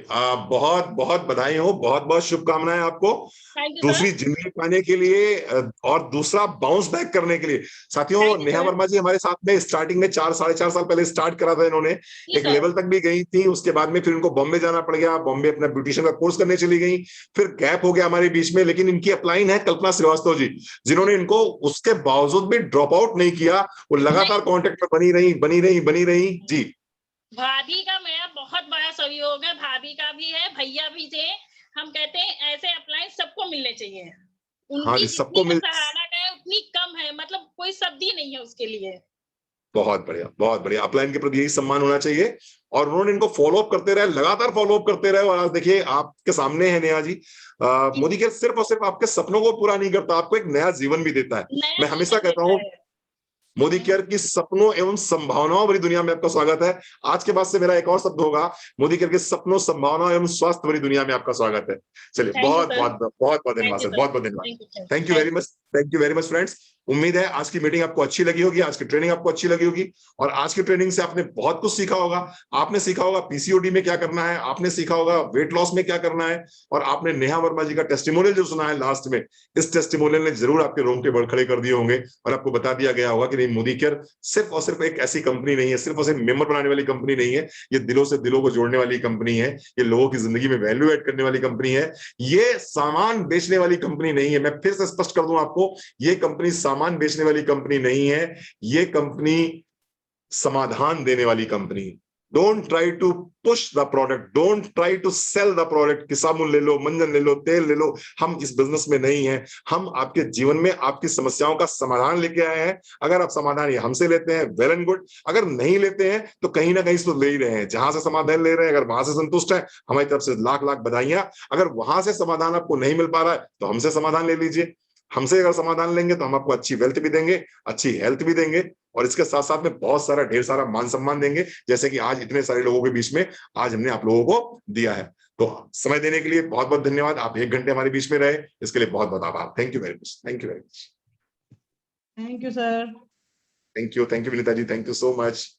बहुत बहुत बधाई हो, बहुत बहुत शुभकामनाएं आपको दूसरी जिंदगी पाने के लिए और दूसरा बाउंस बैक करने के लिए। साथियों, नेहा वर्मा जी हमारे साथ में स्टार्टिंग में 4-4.5 साल पहले स्टार्ट करा था इन्होंने, एक लेवल तक भी गई थी, उसके बाद में फिर इनको बॉम्बे जाना पड़ गया, बॉम्बे अपना ब्यूटिशियन का कोर्स करने चली गई, फिर गैप हो गया हमारे बीच में। लेकिन इनकी अपलाइन है कल्पना श्रीवास्तव जी, जिन्होंने इनको उसके बावजूद भी ड्रॉप आउट नहीं किया, वो लगातार कॉन्टेक्ट में बनी रही जी।
भाभी का मेरा बहुत बड़ा सहयोग है, भाभी का भी है, भैया भी थे। हम कहते हैं ऐसे अप्लाई सबको मिलने चाहिए। उनकी सबको सराहना है उतनी कम है, मतलब कोई शब्द ही नहीं है उसके लिए।
बहुत बढ़िया, बहुत बढ़िया। अपलाइन के प्रति यही सम्मान होना चाहिए, और उन्होंने इनको फॉलो अप करते रहे, लगातार फॉलो अप करते रहे। और आज देखिए आपके सामने है नेहा जी। मोदी केयर सिर्फ और सिर्फ आपके सपनों को पूरा नहीं करता, आपको एक नया जीवन भी देता है। मैं हमेशा कहता हूँ, मोदी केयर की सपनों एवं संभावनाओं भरी दुनिया में आपका स्वागत है। आज के बाद से मेरा एक और शब्द होगा, मोदी केयर की सपनों, संभावनाओं एवं स्वास्थ्य भरी दुनिया में आपका स्वागत है। चलिए, बहुत बहुत धन्यवाद सर, बहुत बहुत धन्यवाद। Thank you very much, friends. उम्मीद है आज की मीटिंग आपको अच्छी लगी होगी, आज की ट्रेनिंग आपको अच्छी लगी होगी और आज की ट्रेनिंग से आपने बहुत कुछ सीखा होगा। आपने सीखा होगा पीसीओडी में क्या करना है, आपने सीखा होगा वेट लॉस में क्या करना है, और आपने नेहा वर्मा जी का टेस्टिमोनियल जो सुना है लास्ट में, इस टेस्टिमोनियल ने जरूर आपके रोंगटे बड़ खड़े कर दिए होंगे और आपको बता दिया गया होगा कि नहीं, मोदी केयर सिर्फ और सिर्फ एक ऐसी कंपनी नहीं है, सिर्फ और सिर्फ मेंबर बनाने वाली कंपनी नहीं है, ये दिलों से दिलों को जोड़ने वाली कंपनी है, ये लोगों की जिंदगी में वैल्यू ऐड करने वाली कंपनी है, ये सामान बेचने वाली कंपनी नहीं है। मैं फिर से स्पष्ट कर दूं आपको, ये कंपनी सामान बेचने वाली कंपनी नहीं है, ये कंपनी समाधान देने वाली कंपनी है। Don't try to push the product, don't try to sell the product कि साबुन ले लो, मंजन ले लो, तेल ले लो, हम इस बिजनेस में नहीं है। हम आपके जीवन में आपकी समस्याओं का समाधान लेके आए हैं। अगर आप समाधान ये हमसे लेते हैं वेल एंड गुड, अगर नहीं लेते हैं तो कहीं ना कहीं तो ले ही रहे हैं। जहां से समाधान ले रहे हैं, अगर वहां से संतुष्ट है, हमारी तरफ से लाख लाख बधाइयां। अगर वहां से समाधान आपको नहीं मिल पा रहा है तो हमसे समाधान ले लीजिए। हमसे अगर समाधान लेंगे तो हम आपको अच्छी वेल्थ भी देंगे, अच्छी हेल्थ भी देंगे और इसके साथ साथ में बहुत सारा ढेर सारा मान सम्मान देंगे, जैसे कि आज इतने सारे लोगों के बीच में आज हमने आप लोगों को दिया है। तो समय देने के लिए बहुत बहुत धन्यवाद। आप 1 घंटे हमारे बीच में रहे, इसके लिए बहुत बहुत आभार। Thank you very much, thank you very much.
Thank you sir.
Thank you Vinita ji, thank you so much.